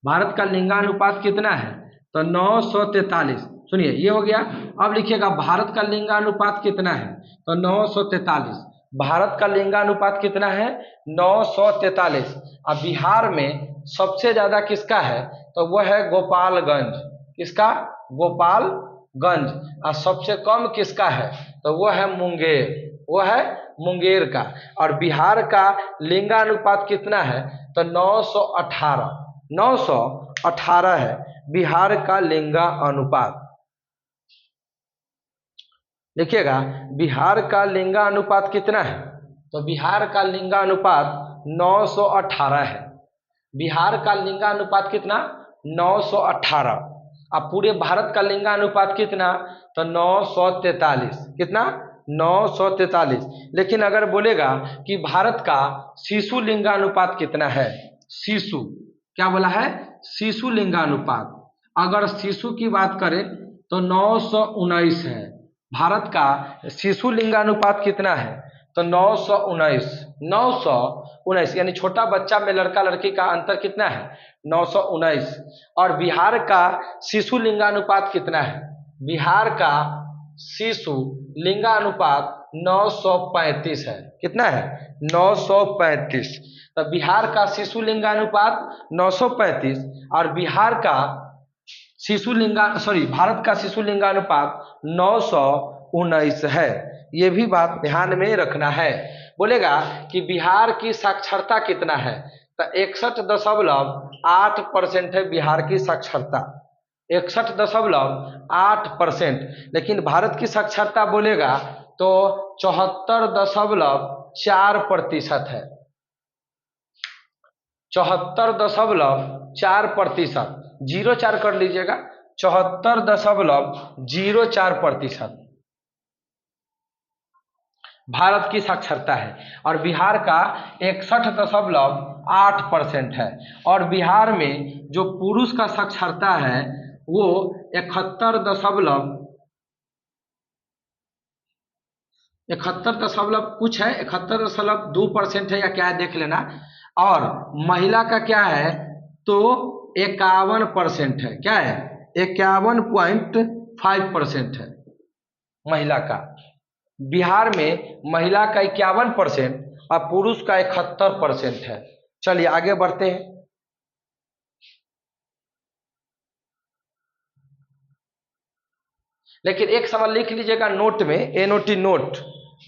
भारत का लिंगानुपात कितना है? तो 943। सुनिए ये हो गया। अब लिखिएगा भारत का लिंगानुपात कितना है? तो 943। भारत का लिंगानुपात कितना है? 943। अब बिहार में सबसे ज्यादा किसका है? तो वह है गोपालगंज। किसका? गोपालगंज। और सबसे कम किसका है? तो वह है मुंगेर। वह है मुंगेर का। और बिहार का लिंगानुपात कितना है? तो 918। 918 है बिहार का लिंगा अनुपात। देखिएगा बिहार का लिंगा अनुपात कितना है? तो बिहार का लिंगानुपात 918 है। बिहार का लिंगानुपात कितना? 918। अब पूरे भारत का लिंगानुपात कितना? तो 943। कितना? 943। लेकिन अगर बोलेगा कि भारत का शिशु लिंगानुपात कितना है, शिशु, क्या बोला है? शिशु लिंगानुपात। अगर शिशु की बात करें तो 919 है। भारत का शिशु लिंगानुपात कितना है? तो 919। 919 यानी छोटा बच्चा में लड़का लड़की का अंतर कितना है? 919। और बिहार का शिशु लिंगानुपात कितना है? बिहार का शिशु लिंगानुपात 935 है। कितना है? 935। तो बिहार का शिशु लिंगानुपात 935 और बिहार का भारत का शिशु लिंगानुपात 919 है। ये भी बात ध्यान में रखना है। बोलेगा कि बिहार की साक्षरता कितना है? तो 61.8% है बिहार की साक्षरता, 61.8%। लेकिन भारत की साक्षरता बोलेगा तो 74.4% है, 74.4%। 04 कर लीजिएगा, 74.04% भारत की साक्षरता है और बिहार का 61.8% है। और बिहार में जो पुरुष का साक्षरता है वो 71 दशमलव कुछ है, 71.2% है या क्या है देख लेना। और महिला का क्या है? तो 51% है। क्या है? 51.5% है महिला का। बिहार में महिला का 51% और पुरुष का 71% है। चलिए आगे बढ़ते हैं। लेकिन एक सवाल लिख लीजिएगा नोट में, एनओटी नोट,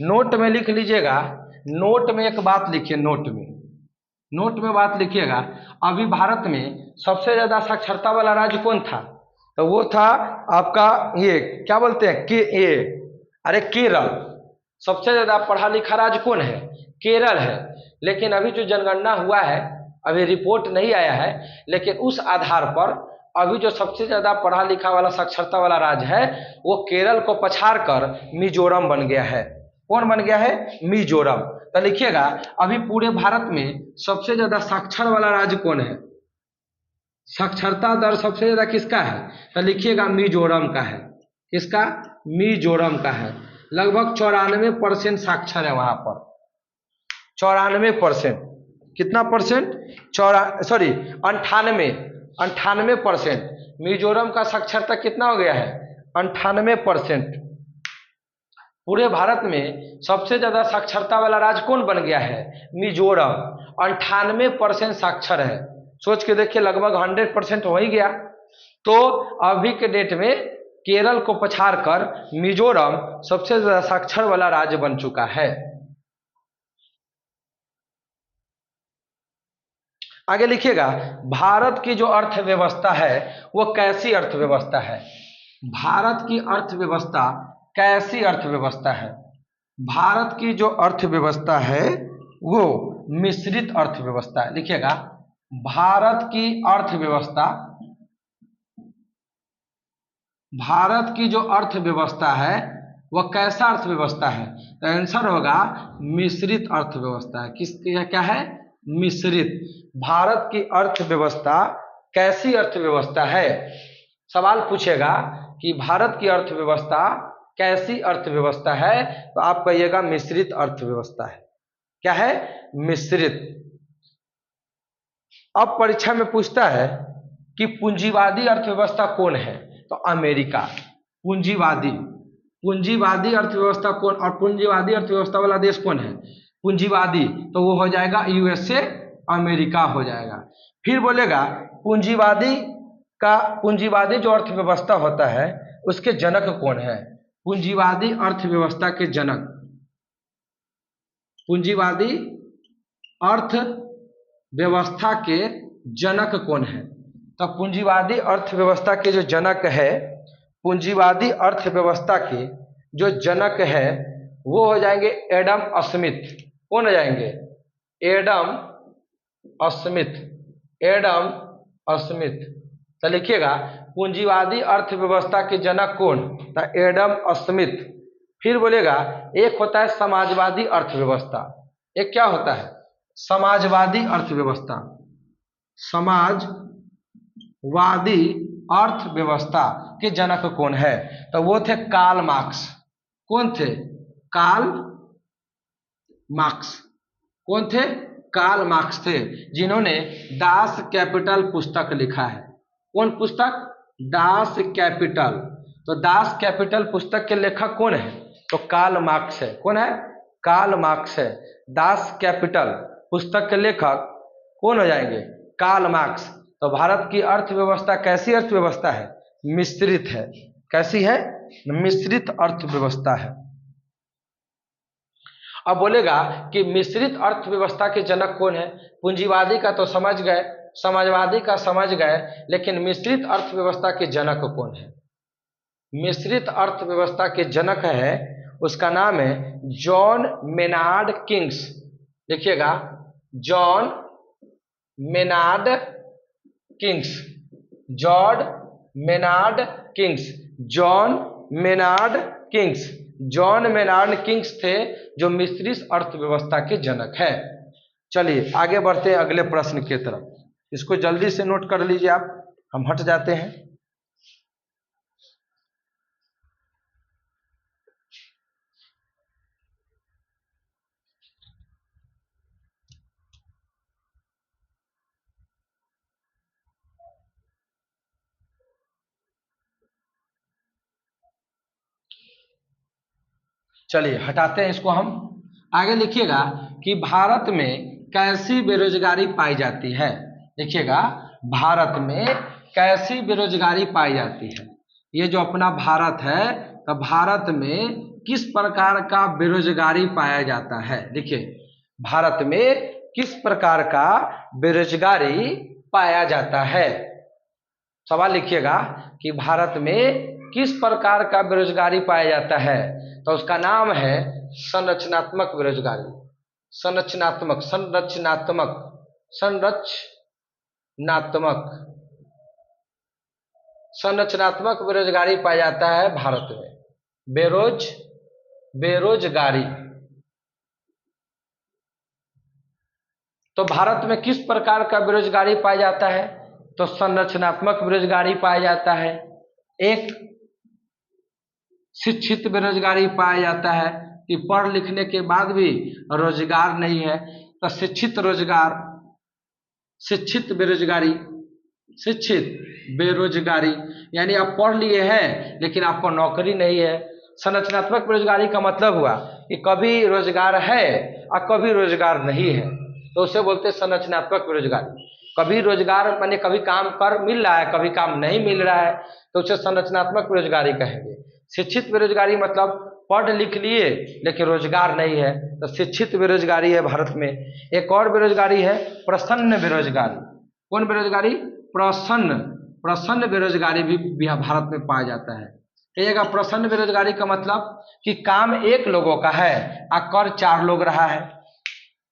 नोट में लिख लीजिएगा। नोट में एक बात लिखिए, नोट में बात लिखिएगा। अभी भारत में सबसे ज्यादा साक्षरता वाला राज्य कौन था? तो वो था आपका ये क्या बोलते हैं केरल। सबसे ज्यादा पढ़ा लिखा राज्य कौन है? केरल है। लेकिन अभी जो जनगणना हुआ है, अभी रिपोर्ट नहीं आया है, लेकिन उस आधार पर अभी जो सबसे ज्यादा पढ़ा लिखा वाला साक्षरता वाला राज्य है वो केरल को पछाड़ कर मिजोरम बन गया है। कौन बन गया है? मिजोरम। तो लिखिएगा अभी पूरे भारत में सबसे ज्यादा साक्षर वाला राज्य कौन है? साक्षरता दर सबसे ज्यादा किसका है? तो लिखिएगा मिजोरम का है। किसका? मिजोरम का है। लगभग 94% साक्षर है वहां पर। 94%। कितना परसेंट? 98%। मिजोरम का साक्षरता कितना हो गया है? 98%। पूरे भारत में सबसे ज्यादा साक्षरता वाला राज्य कौन बन गया है? मिजोरम। 98% साक्षर है। सोच के देखिए, लगभग 100% हो ही गया। तो अभी के डेट में केरल को पछाड़ कर मिजोरम सबसे ज्यादा साक्षर वाला राज्य बन चुका है। आगे लिखिएगा भारत की जो अर्थव्यवस्था है वो कैसी अर्थव्यवस्था है? भारत की अर्थव्यवस्था कैसी अर्थव्यवस्था है? भारत की जो अर्थव्यवस्था है वो मिश्रित अर्थव्यवस्था है। लिखिएगा भारत की अर्थव्यवस्था, भारत की जो अर्थव्यवस्था है वह कैसा अर्थव्यवस्था है? तो आंसर होगा मिश्रित अर्थव्यवस्था है। किसकी क्या है? मिश्रित। भारत की अर्थव्यवस्था कैसी अर्थव्यवस्था है? सवाल पूछेगा कि भारत की अर्थव्यवस्था कैसी अर्थव्यवस्था है, तो आप कहिएगा मिश्रित अर्थव्यवस्था है। क्या है? मिश्रित। अब परीक्षा में पूछता है कि पूंजीवादी अर्थव्यवस्था कौन है? तो अमेरिका। पूंजीवादी अर्थव्यवस्था कौन, और पूंजीवादी अर्थव्यवस्था वाला देश कौन है? पूंजीवादी, तो वो हो जाएगा यूएसए, अमेरिका हो जाएगा। फिर बोलेगा पूंजीवादी जो अर्थव्यवस्था होता है उसके जनक कौन है? पूंजीवादी अर्थव्यवस्था के जनक, पूंजीवादी अर्थव्यवस्था के जनक कौन है? तो पूंजीवादी अर्थव्यवस्था के जो जनक है, पूंजीवादी अर्थव्यवस्था के जो जनक है वो हो जाएंगे एडम स्मिथ। कौन हो जाएंगे? Adam Smith, Adam Smith. तो लिखिएगा पूंजीवादी अर्थव्यवस्था के जनक कौन? तो एडम स्मिथ। फिर बोलेगा एक होता है समाजवादी अर्थव्यवस्था, एक क्या होता है? समाजवादी अर्थव्यवस्था, समाजवादी अर्थव्यवस्था के जनक कौन है? तो वो थे कार्ल मार्क्स। कौन थे? Karl Marx. कौन थे? कार्ल मार्क्स थे, जिन्होंने दास कैपिटल पुस्तक लिखा है। कौन पुस्तक? Das Kapital. तो दास कैपिटल पुस्तक के लेखक कौन है? तो कार्ल मार्क्स है। कौन है? कार्ल मार्क्स है। दास कैपिटल पुस्तक के लेखक कौन हो जाएंगे? Karl Marx. तो भारत की अर्थव्यवस्था कैसी अर्थव्यवस्था है? मिश्रित है। कैसी है? मिश्रित अर्थव्यवस्था है। अब बोलेगा कि मिश्रित अर्थव्यवस्था के जनक कौन है? पूंजीवादी का तो समझ गए, समाजवादी का समझ गए, लेकिन मिश्रित अर्थव्यवस्था के जनक कौन है? मिश्रित अर्थव्यवस्था के जनक है, उसका नाम है जॉन मेनार्ड किंग्स। देखिएगा John Maynard Kings, John Maynard Kings, John Maynard Kings. John Maynard Kings थे जो मिश्रित अर्थव्यवस्था के जनक है। चलिए आगे बढ़ते हैं अगले प्रश्न की तरफ। इसको जल्दी से नोट कर लीजिए आप, हम हट जाते हैं। चलिए हटाते हैं इसको हम। आगे लिखिएगा कि भारत में कैसी बेरोजगारी पाई जाती है। देखिएगा भारत में कैसी बेरोजगारी पाई जाती है। ये जो अपना भारत है, तो भारत में किस प्रकार का बेरोजगारी पाया जाता है? देखिए भारत में किस प्रकार का बेरोजगारी पाया जाता है। सवाल लिखिएगा कि भारत में किस प्रकार का बेरोजगारी पाया जाता है। तो उसका नाम है संरचनात्मक बेरोजगारी। संरचनात्मक, संरचनात्मक, संरचनात्मक, संरचनात्मक बेरोजगारी पाया जाता है भारत में। बेरोजगारी। तो भारत में किस प्रकार का बेरोजगारी पाया जाता है? तो संरचनात्मक बेरोजगारी पाया जाता है। एक शिक्षित बेरोजगारी पाया जाता है कि पढ़ लिखने के बाद भी रोजगार नहीं है, तो शिक्षित रोजगार, शिक्षित बेरोजगारी, शिक्षित बेरोजगारी, यानी आप पढ़ लिए हैं लेकिन आपको नौकरी नहीं है। संरचनात्मक बेरोजगारी का मतलब हुआ कि कभी रोजगार है और कभी रोजगार नहीं है, तो उसे बोलते हैं संरचनात्मक बेरोजगारी। कभी रोजगार माने कभी काम कर मिल रहा है, कभी काम नहीं मिल रहा है, तो उसे संरचनात्मक बेरोजगारी कहेंगे। शिक्षित बेरोजगारी मतलब पढ़ लिख लिए लेकिन रोजगार नहीं है, तो शिक्षित बेरोजगारी है भारत में। एक और बेरोजगारी है प्रसन्न बेरोजगारी। कौन बेरोजगारी? प्रसन्न। प्रसन्न बेरोजगारी भी भारत में पाया जाता है। कहिएगा प्रसन्न बेरोजगारी का मतलब कि काम एक लोगों का है और कर 4 लोग रहा है।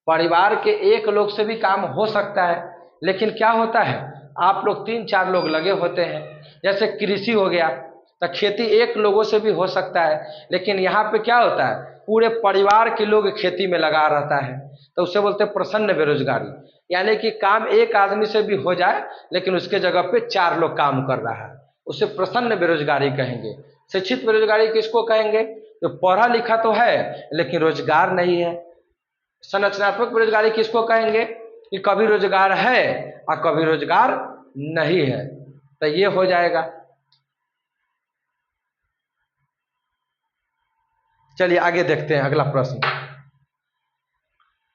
परिवार के एक लोग से भी काम हो सकता है, लेकिन क्या होता है आप लोग 3-4 लोग लगे होते हैं। जैसे कृषि हो गया, तो खेती एक लोगों से भी हो सकता है, लेकिन यहाँ पे क्या होता है पूरे परिवार के लोग खेती में लगा रहता है, तो उसे बोलते हैं प्रसन्न बेरोजगारी। यानी कि काम एक आदमी से भी हो जाए लेकिन उसके जगह पे 4 लोग काम कर रहा है, उसे प्रसन्न बेरोजगारी कहेंगे। शिक्षित बेरोजगारी किसको कहेंगे? जो पढ़ा लिखा तो है लेकिन रोजगार नहीं है। संरचनात्मक बेरोजगारी किसको कहेंगे? कि कभी रोजगार है और कभी रोजगार नहीं है। तो ये हो जाएगा। चलिए आगे देखते हैं अगला प्रश्न।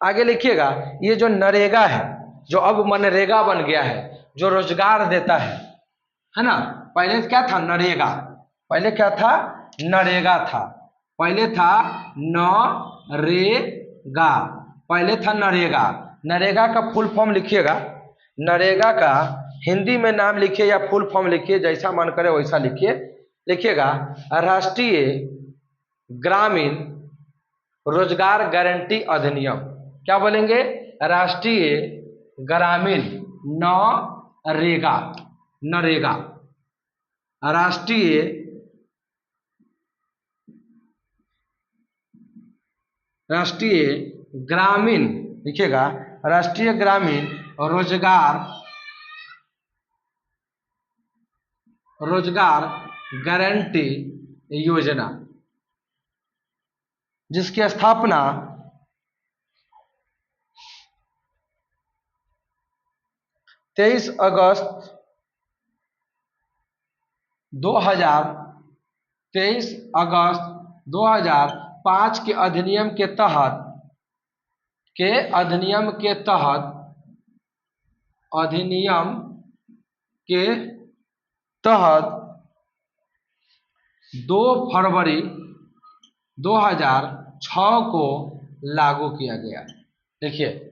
आगे लिखिएगा ये जो नरेगा है, जो अब मनरेगा बन गया है, जो रोजगार देता है ना। पहले क्या था? नरेगा। पहले क्या था? नरेगा था। पहले था नरेगा, पहले था नरेगा। नरेगा का फुल फॉर्म लिखिएगा। नरेगा का हिंदी में नाम लिखिए या फुल फॉर्म लिखिए, जैसा मन करे वैसा लिखिए। लिखिएगा राष्ट्रीय ग्रामीण रोजगार गारंटी अधिनियम। क्या बोलेंगे? राष्ट्रीय ग्रामीण नरेगा, नरेगा, राष्ट्रीय ग्रामीण, लिखिएगा, राष्ट्रीय ग्रामीण रोजगार गारंटी योजना, जिसकी स्थापना 23 अगस्त 2005 के अधिनियम के तहत अधिनियम के तहत 2 फरवरी 2006 को लागू किया गया। देखिए,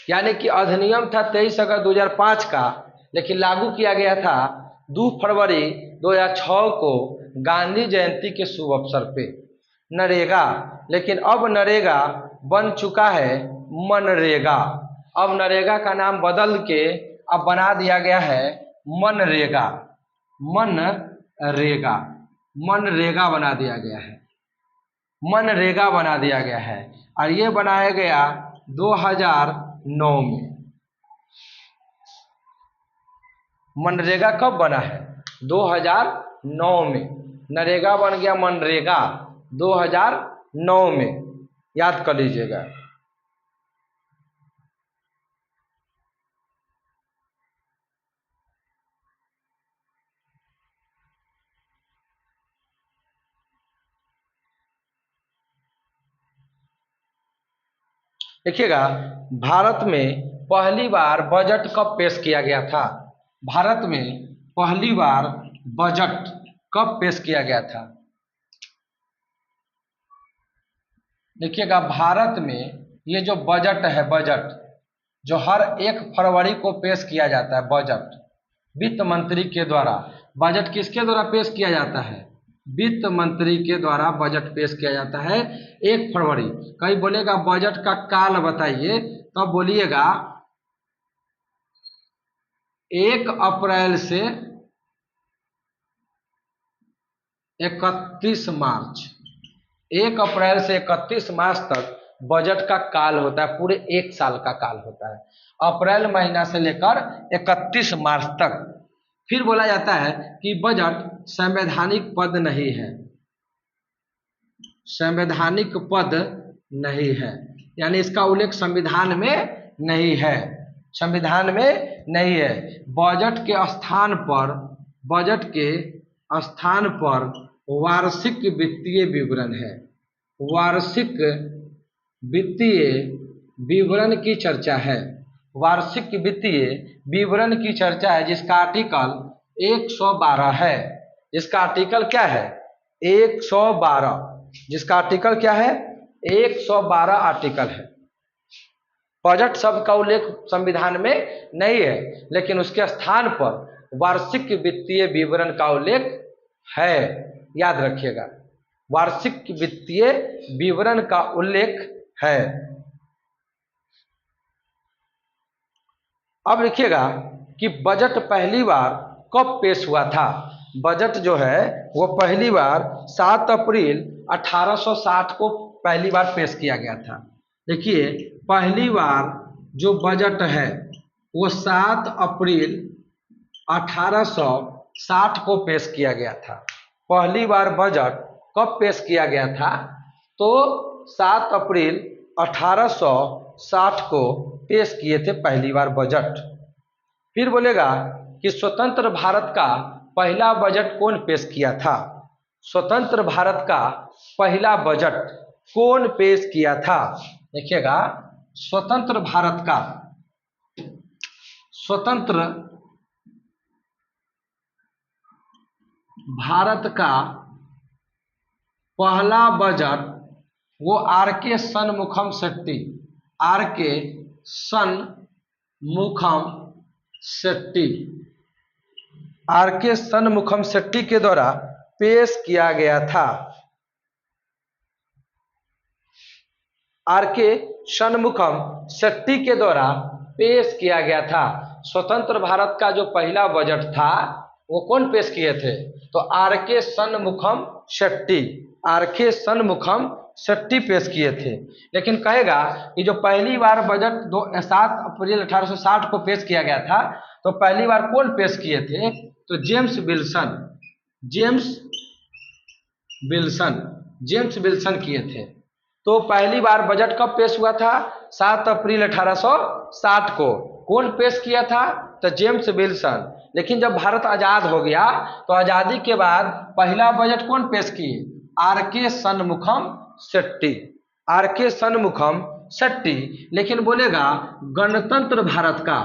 यानी कि अधिनियम था 23 अगस्त 2005 का, लेकिन लागू किया गया था 2 फरवरी 2006 को गांधी जयंती के शुभ अवसर पे। नरेगा, लेकिन अब नरेगा बन चुका है मनरेगा। अब नरेगा का नाम बदल के अब बना दिया गया है मनरेगा, मनरेगा, मनरेगा बना दिया गया है, मनरेगा बना दिया गया है। और ये बनाया गया 2009 में। मनरेगा कब बना है? 2009 में। नरेगा बन गया मनरेगा 2009 में, याद कर लीजिएगा। देखिएगा, भारत में पहली बार बजट कब पेश किया गया था? भारत में पहली बार बजट कब पेश किया गया था? देखिएगा, भारत में ये जो बजट है, बजट जो हर 1 फरवरी को पेश किया जाता है, बजट वित्त मंत्री के द्वारा। बजट किसके द्वारा पेश किया जाता है? वित्त मंत्री के द्वारा बजट पेश किया जाता है 1 फरवरी। कहीं बोलेगा बजट का काल बताइए, तब तो बोलिएगा 1 अप्रैल से 31 मार्च, 1 अप्रैल से 31 मार्च तक बजट का काल होता है, पूरे 1 साल का काल होता है, अप्रैल महीना से लेकर 31 मार्च तक। फिर बोला जाता है कि बजट संवैधानिक पद नहीं है, संवैधानिक पद नहीं है, यानी इसका उल्लेख संविधान में नहीं है, संविधान में नहीं है। बजट के स्थान पर, बजट के स्थान पर वार्षिक वित्तीय विवरण है, वार्षिक वित्तीय विवरण की चर्चा है, वार्षिक वित्तीय विवरण की चर्चा है, जिसका आर्टिकल 112 है। जिसका आर्टिकल क्या है? 112। जिसका आर्टिकल क्या है? 112 आर्टिकल है। बजट शब्द का उल्लेख संविधान में नहीं है, लेकिन उसके स्थान पर वार्षिक वित्तीय विवरण का उल्लेख है, याद रखिएगा, वार्षिक वित्तीय विवरण का उल्लेख है। अब लिखिएगा कि बजट पहली बार कब पेश हुआ था? बजट जो है वो पहली बार 7 अप्रैल 1860 को पहली बार पेश किया गया था। देखिए, पहली बार जो बजट है वो 7 अप्रैल 1860 को पेश किया गया था। पहली बार बजट कब पेश किया गया था? तो 7 अप्रैल 1860 को पेश किए थे पहली बार बजट। फिर बोलेगा कि स्वतंत्र भारत का पहला बजट कौन पेश किया था? स्वतंत्र भारत का पहला बजट कौन पेश किया था? देखिएगा, स्वतंत्र भारत का, स्वतंत्र भारत का पहला बजट वो R K. Shanmukham Chetty, R K. Shanmukham Chetty, R K. Shanmukham Chetty के द्वारा पेश किया गया था। आर के षणमुखम शेट्टी के द्वारा पेश किया गया था। स्वतंत्र भारत का जो पहला बजट था वो कौन पेश किए थे? तो आर के षणमुखम शेट्टी, आर के षणमुखम शेट्टी पेश किए थे। लेकिन कहेगा कि जो पहली बार बजट 7 अप्रैल 1860 को पेश किया गया था, तो पहली बार कौन पेश किए थे? तो James Wilson, James Wilson, James Wilson किए थे। तो पहली बार बजट कब पेश हुआ था? 7 अप्रैल 1860 को। कौन पेश किया था? तो जेम्स विल्सन। लेकिन जब भारत आजाद हो गया तो आजादी के बाद पहला बजट कौन पेश किए? आर के षणमुखम शेट्टी, आर के षणमुखम शेट्टी। लेकिन बोलेगा गणतंत्र भारत का,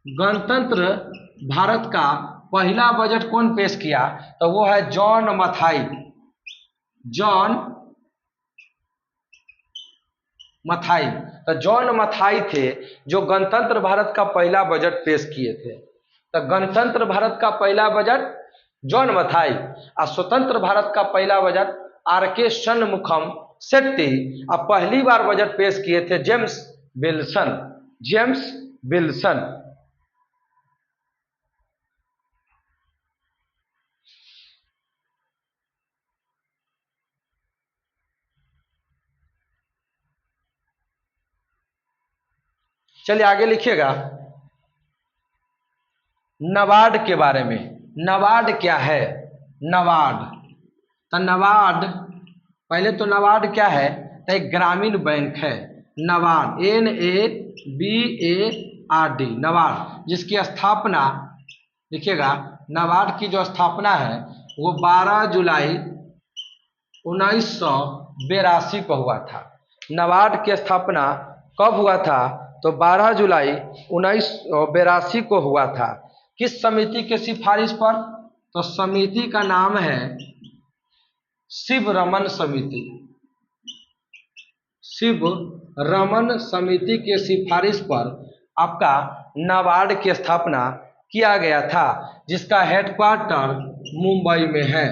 गणतंत्र भारत का पहला बजट कौन पेश किया? तो वो है जॉन मथाई, जॉन मथाई। तो जॉन मथाई थे जो गणतंत्र भारत का पहला बजट पेश किए थे। तो गणतंत्र भारत का पहला बजट जॉन मथाई और स्वतंत्र भारत का पहला बजट आर के षणमुखम शेट्टी। अब पहली बार बजट पेश किए थे जेम्स विल्सन, जेम्स विल्सन। चलिए आगे लिखिएगा नाबार्ड के बारे में। नाबार्ड क्या है? नाबार्ड, तो नाबार्ड, पहले तो नाबार्ड क्या है? तो एक ग्रामीण बैंक है। नाबार्ड, NABARD, नाबार्ड, जिसकी स्थापना लिखिएगा, नाबार्ड की जो स्थापना है वो 12 जुलाई 1982 को हुआ था। नाबार्ड की स्थापना कब हुआ था? तो 12 जुलाई 1982 को हुआ था। किस समिति के सिफारिश पर? तो समिति का नाम है शिव रमन समिति, शिव रमन समिति के सिफारिश पर आपका नाबार्ड की स्थापना किया गया था, जिसका हेडक्वार्टर मुंबई में है,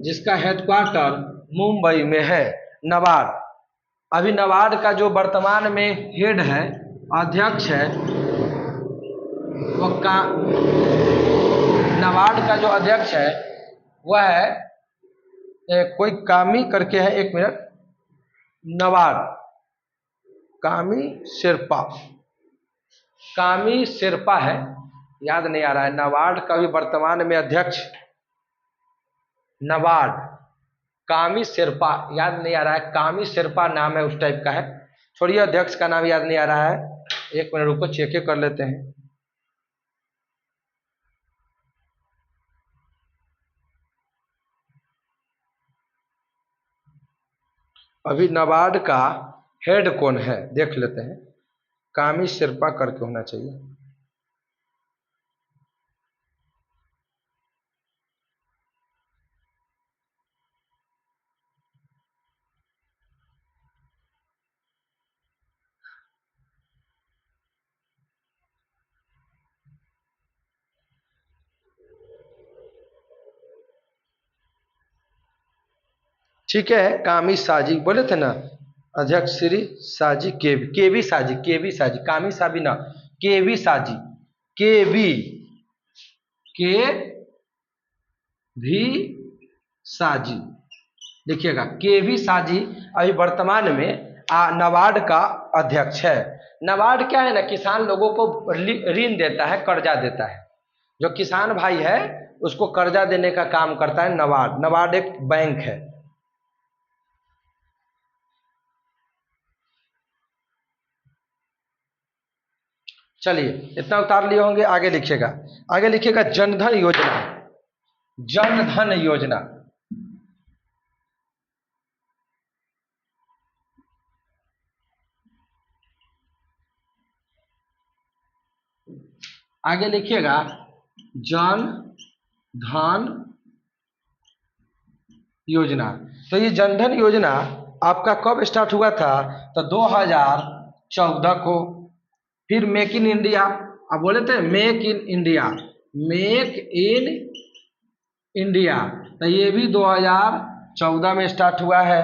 जिसका हेडक्वार्टर मुंबई में है नाबार्ड। अभी नाबार्ड का जो वर्तमान में हेड है, अध्यक्ष है, वो नाबार्ड का जो अध्यक्ष है वह है कोई कामी करके है, एक मिनट, नाबार्ड कामी शेरपा, कामी शेरपा है, याद नहीं आ रहा है। नाबार्ड का भी वर्तमान में अध्यक्ष नाबार्ड कामी शेरपा, याद नहीं आ रहा है, कामी शेरपा नाम है, उस टाइप का है। छोड़िए, अध्यक्ष का नाम याद नहीं आ रहा है, एक मिनट रुको, चेक कर लेते हैं। अभी नाबार्ड का हेड कौन है देख लेते हैं। कामी शेरपा करके होना चाहिए। ठीक है, कामी साजी बोले थे ना, अध्यक्ष श्री साजी केवी साजी, केवी साजी, कामी साबी ना, केवी साजी, केवी के भी साजी, देखिएगा केवी साजी अभी वर्तमान में नाबार्ड का अध्यक्ष है। नाबार्ड क्या है ना, किसान लोगों को ऋण देता है, कर्जा देता है। जो किसान भाई है उसको कर्जा देने का काम करता है नाबार्ड। नाबार्ड एक बैंक है। चलिए इतना उतार लिए होंगे, आगे लिखिएगा, आगे लिखिएगा जनधन योजना, जनधन योजना। आगे लिखिएगा जन धन योजना। तो ये जनधन योजना आपका कब स्टार्ट हुआ था? तो 2014 को। फिर मेक इन इंडिया, आप बोले थे make in India, make in India, तो ये भी 2014 में स्टार्ट हुआ है।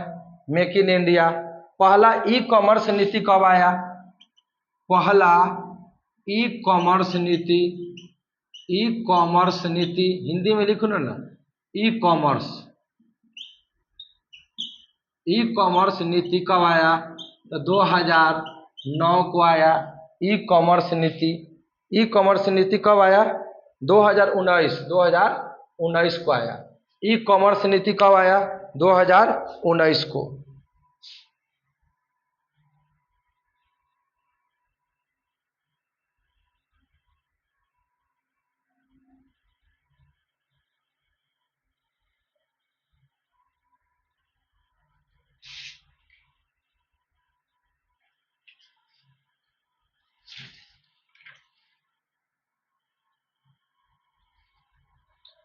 Make in India. पहला ई कॉमर्स नीति कब आया? पहला ई कॉमर्स नीति, ई कॉमर्स नीति हिंदी में लिखो ना, ई कॉमर्स, ई कॉमर्स नीति कब आया? तो 2009 को आया ई कॉमर्स नीति। ई कॉमर्स नीति कब आया? 2019 को आया। ई कॉमर्स नीति कब आया? 2019 को।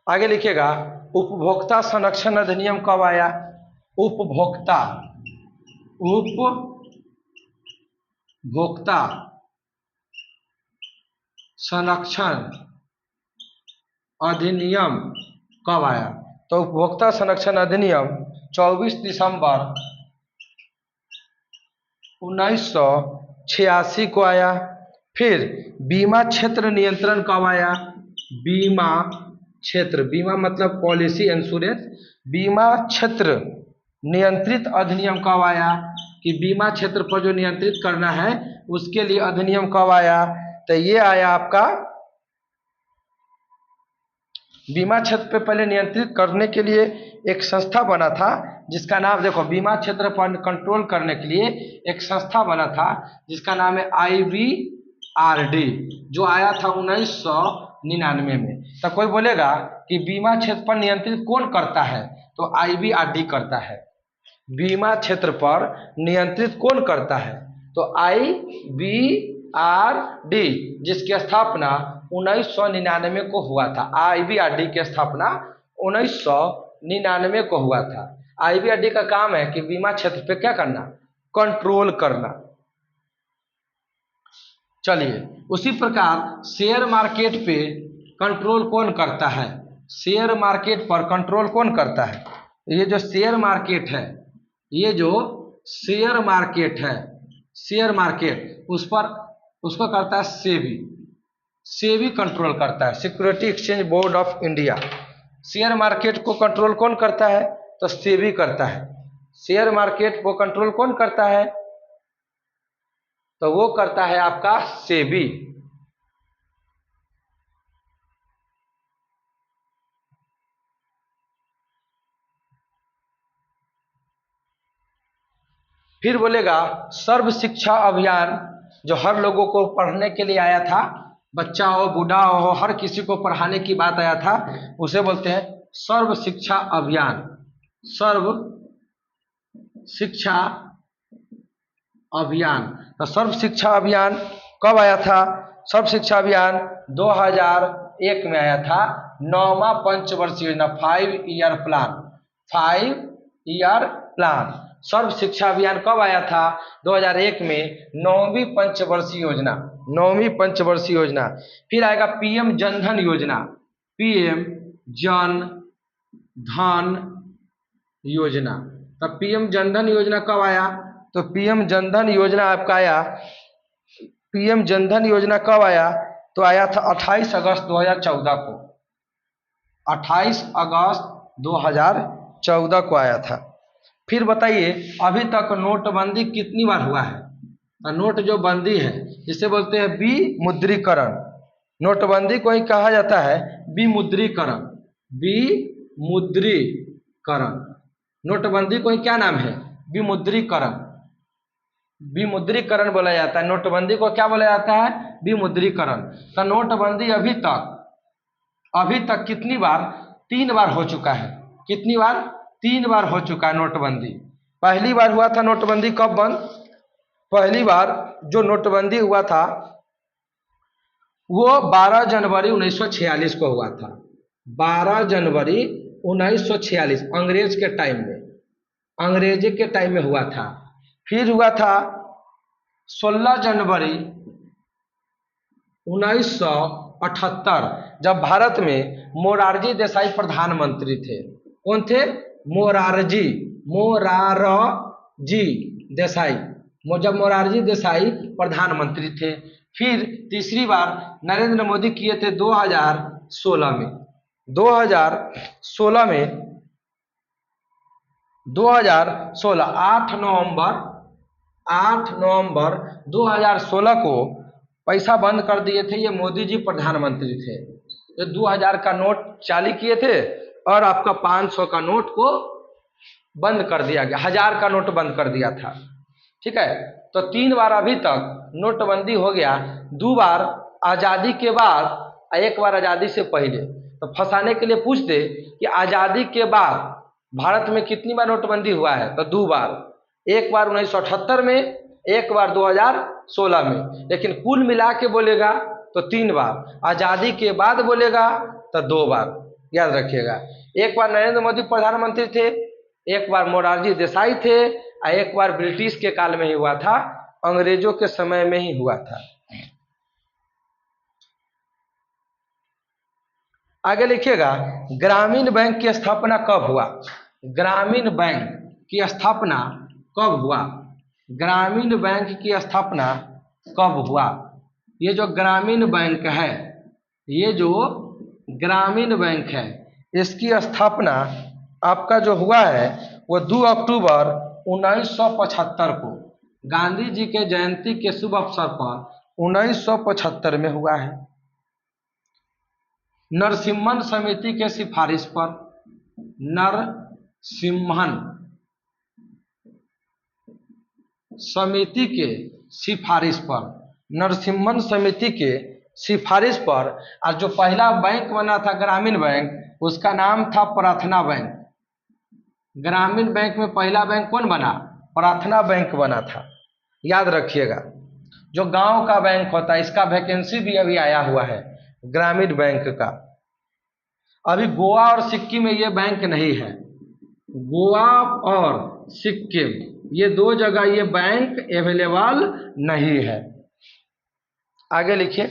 आगे लिखिएगा, उपभोक्ता संरक्षण अधिनियम कब आया? उपभोक्ता संरक्षण अधिनियम कब आया? तो उपभोक्ता संरक्षण अधिनियम 24 दिसंबर 1986 को आया। फिर बीमा क्षेत्र नियंत्रण कब आया? बीमा क्षेत्र, बीमा मतलब पॉलिसी इंश्योरेंस, बीमा क्षेत्र नियंत्रित अधिनियम कब आया? कि बीमा क्षेत्र पर जो नियंत्रित करना है उसके लिए अधिनियम कब आया? तो ये आया आपका, बीमा क्षेत्र पे पहले नियंत्रित करने के लिए एक संस्था बना था जिसका नाम, देखो बीमा क्षेत्र पर कंट्रोल करने के लिए एक संस्था बना था जिसका नाम है IBRD, जो आया था 1999 में। तो कोई बोलेगा कि बीमा क्षेत्र पर नियंत्रित कौन करता है? तो IBRD करता है। बीमा क्षेत्र पर नियंत्रित कौन करता है? तो IBRD, जिसकी स्थापना 1999 को हुआ था। IBRD की स्थापना 1999 को हुआ था। IBRD का काम है कि बीमा क्षेत्र पे क्या करना? कंट्रोल करना। चलिए, उसी प्रकार शेयर मार्केट पे कंट्रोल कौन करता है? शेयर मार्केट पर कंट्रोल कौन करता है? ये जो शेयर मार्केट है, ये जो शेयर मार्केट है, शेयर मार्केट उस पर उसको करता है सेबी। सेबी कंट्रोल करता है, security exchange board of India. Share market को कंट्रोल कौन करता है? तो सेबी करता है। शेयर मार्केट को कंट्रोल कौन करता है? तो वो करता है आपका सेबी। फिर बोलेगा सर्व शिक्षा अभियान, जो हर लोगों को पढ़ने के लिए आया था, बच्चा हो बूढ़ा हो हर किसी को पढ़ाने की बात आया था, उसे बोलते हैं सर्व शिक्षा अभियान। सर्व शिक्षा अभियान। तो सर्व शिक्षा अभियान कब आया था? सर्व शिक्षा अभियान 2001 में आया था। 9वां पंचवर्षीय योजना, 5 ईयर प्लान, 5 ईयर प्लान। सर्व शिक्षा अभियान कब आया था? 2001 में, 9वीं पंचवर्षीय योजना, 9वीं पंचवर्षीय योजना। फिर आएगा PM जन धन योजना, PM जन धन योजना। तो PM जन धन योजना कब आया? तो PM जन धन योजना आपका आया, PM जन धन योजना कब आया? तो आया था 28 अगस्त 2014 को, 28 अगस्त 2014 को आया था। फिर बताइए, अभी तक नोटबंदी कितनी बार हुआ है? नोट जो बंदी है जिसे बोलते हैं विमुद्रीकरण। नोटबंदी को ही कहा जाता है विमुद्रीकरण, विमुद्रीकरण। नोटबंदी को ही क्या नाम है? विमुद्रीकरण, विमुद्रीकरण बोला जाता है। नोटबंदी को क्या बोला जाता है? विमुद्रीकरण। तो नोटबंदी अभी तक कितनी बार? 3 बार हो चुका है। कितनी बार? 3 बार हो चुका है नोटबंदी। पहली बार हुआ था नोटबंदी कब बंद? पहली बार जो नोटबंदी हुआ था वो 12 जनवरी 1946 को हुआ था। 12 जनवरी 1946 अंग्रेज के टाइम में, अंग्रेजी के टाइम में हुआ था। फिर हुआ था 16 जनवरी 1978, जब भारत में मोरारजी देसाई प्रधानमंत्री थे। कौन थे? मोरारजी जी देसाई, जब मोरारजी देसाई प्रधानमंत्री थे। फिर तीसरी बार नरेंद्र मोदी किए थे 2016 में। 2016 में 2016 8 नवंबर 2016 को पैसा बंद कर दिए थे। ये मोदी जी प्रधानमंत्री थे। ये 2000 का नोट जारी किए थे और आपका 500 का नोट को बंद कर दिया गया। 1000 का नोट बंद कर दिया था। ठीक है, तो 3 बार अभी तक नोटबंदी हो गया। 2 बार आज़ादी के बाद, 1 बार आज़ादी से पहले। तो फंसाने के लिए पूछते कि आज़ादी के बाद भारत में कितनी बार नोटबंदी हुआ है, तो 2 बार। 1 बार 1978 में, 1 बार 2016 में। लेकिन कुल मिला के बोलेगा तो 3 बार। आज़ादी के बाद बोलेगा तो 2 बार। याद रखिएगा, 1 बार नरेंद्र मोदी प्रधानमंत्री थे, 1 बार मोरारजी देसाई थे, और 1 बार ब्रिटिश के काल में ही हुआ था, अंग्रेजों के समय में ही हुआ था। आगे लिखिएगा, ग्रामीण बैंक की स्थापना कब हुआ? ग्रामीण बैंक की स्थापना कब हुआ? ग्रामीण बैंक की स्थापना कब हुआ? ये जो ग्रामीण बैंक है, ये जो ग्रामीण बैंक है, इसकी स्थापना आपका जो हुआ है वो 2 अक्टूबर 1975 को गांधी जी के जयंती के शुभ अवसर पर 1975 में हुआ है। नरसिम्हन समिति के सिफारिश पर, नरसिम्हन समिति के सिफारिश पर, नरसिम्हन समिति के सिफारिश पर, और जो पहला बैंक बना था ग्रामीण बैंक, उसका नाम था प्रार्थना बैंक। ग्रामीण बैंक में पहला बैंक कौन बना? प्रार्थना बैंक बना था। याद रखिएगा, जो गांव का बैंक होता है, इसका वैकेंसी भी अभी आया हुआ है ग्रामीण बैंक का। अभी गोवा और सिक्किम में ये बैंक नहीं है। गोवा और सिक्किम, ये 2 जगह ये बैंक अवेलेबल नहीं है। आगे लिखिए,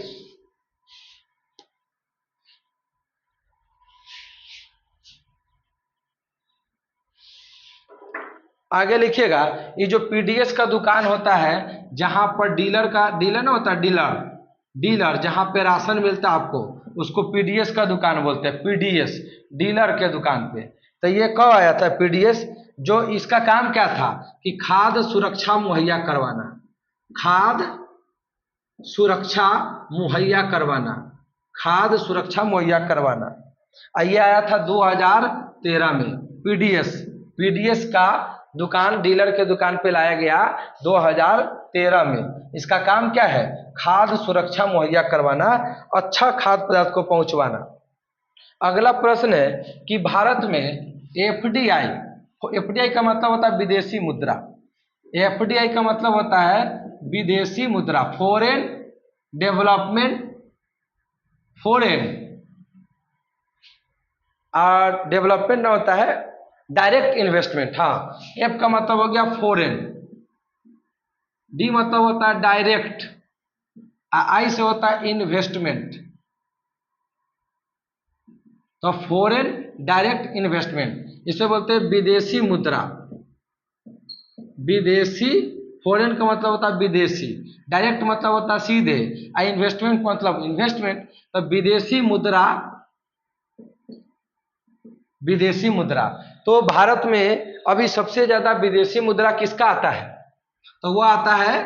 आगे लिखिएगा, ये जो पीडीएस का दुकान होता है, जहां पर डीलर ना होता, डीलर जहां पे राशन मिलता है आपको, उसको पीडीएस का दुकान बोलते हैं। पीडीएस, डीलर के दुकान पे। तो ये कब आया था पीडीएस? जो इसका काम क्या था कि खाद्य सुरक्षा मुहैया करवाना, खाद्य सुरक्षा मुहैया करवाना, खाद्य सुरक्षा मुहैया करवाना। ये आया था 2013 में। पीडीएस का दुकान डीलर के दुकान पे लाया गया 2013 में। इसका काम क्या है? खाद्य सुरक्षा मुहैया करवाना, अच्छा खाद्य पदार्थ को पहुंचवाना। अगला प्रश्न है कि भारत में एफडीआई का मतलब होता है विदेशी मुद्रा। एफडीआई का मतलब होता है विदेशी मुद्रा, फॉरेन डेवलपमेंट, फॉरेन और डेवलपमेंट ना होता है डायरेक्ट इन्वेस्टमेंट। हाँ, एफ का मतलब हो गया फॉरेन, डी मतलब होता है डायरेक्ट, आई से होता है इन्वेस्टमेंट। तो फॉरेन डायरेक्ट इन्वेस्टमेंट, इसे बोलते हैं विदेशी मुद्रा। विदेशी, फॉरेन का मतलब होता है विदेशी, डायरेक्ट मतलब होता है सीधे, और इन्वेस्टमेंट मतलब इन्वेस्टमेंट। तो विदेशी मुद्रा, विदेशी मुद्रा। तो भारत में अभी सबसे ज्यादा विदेशी मुद्रा किसका आता है? तो वो आता है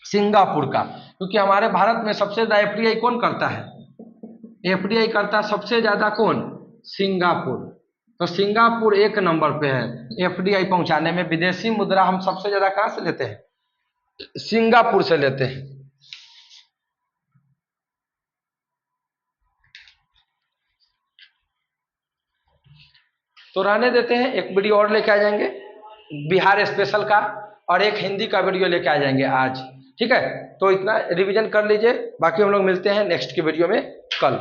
सिंगापुर का, क्योंकि हमारे भारत में सबसे ज्यादा एफडीआई कौन करता है? एफडीआई करता है सबसे ज्यादा कौन? सिंगापुर। तो सिंगापुर 1 नंबर पे है एफडीआई पहुंचाने में। विदेशी मुद्रा हम सबसे ज्यादा कहां से लेते हैं? सिंगापुर से लेते हैं। तो रहने देते हैं, एक वीडियो और लेके आ जाएंगे बिहार स्पेशल का, और एक हिंदी का वीडियो लेके आ जाएंगे आज। ठीक है, तो इतना रिवीजन कर लीजिए, बाकी हम लोग मिलते हैं नेक्स्ट की वीडियो में कल।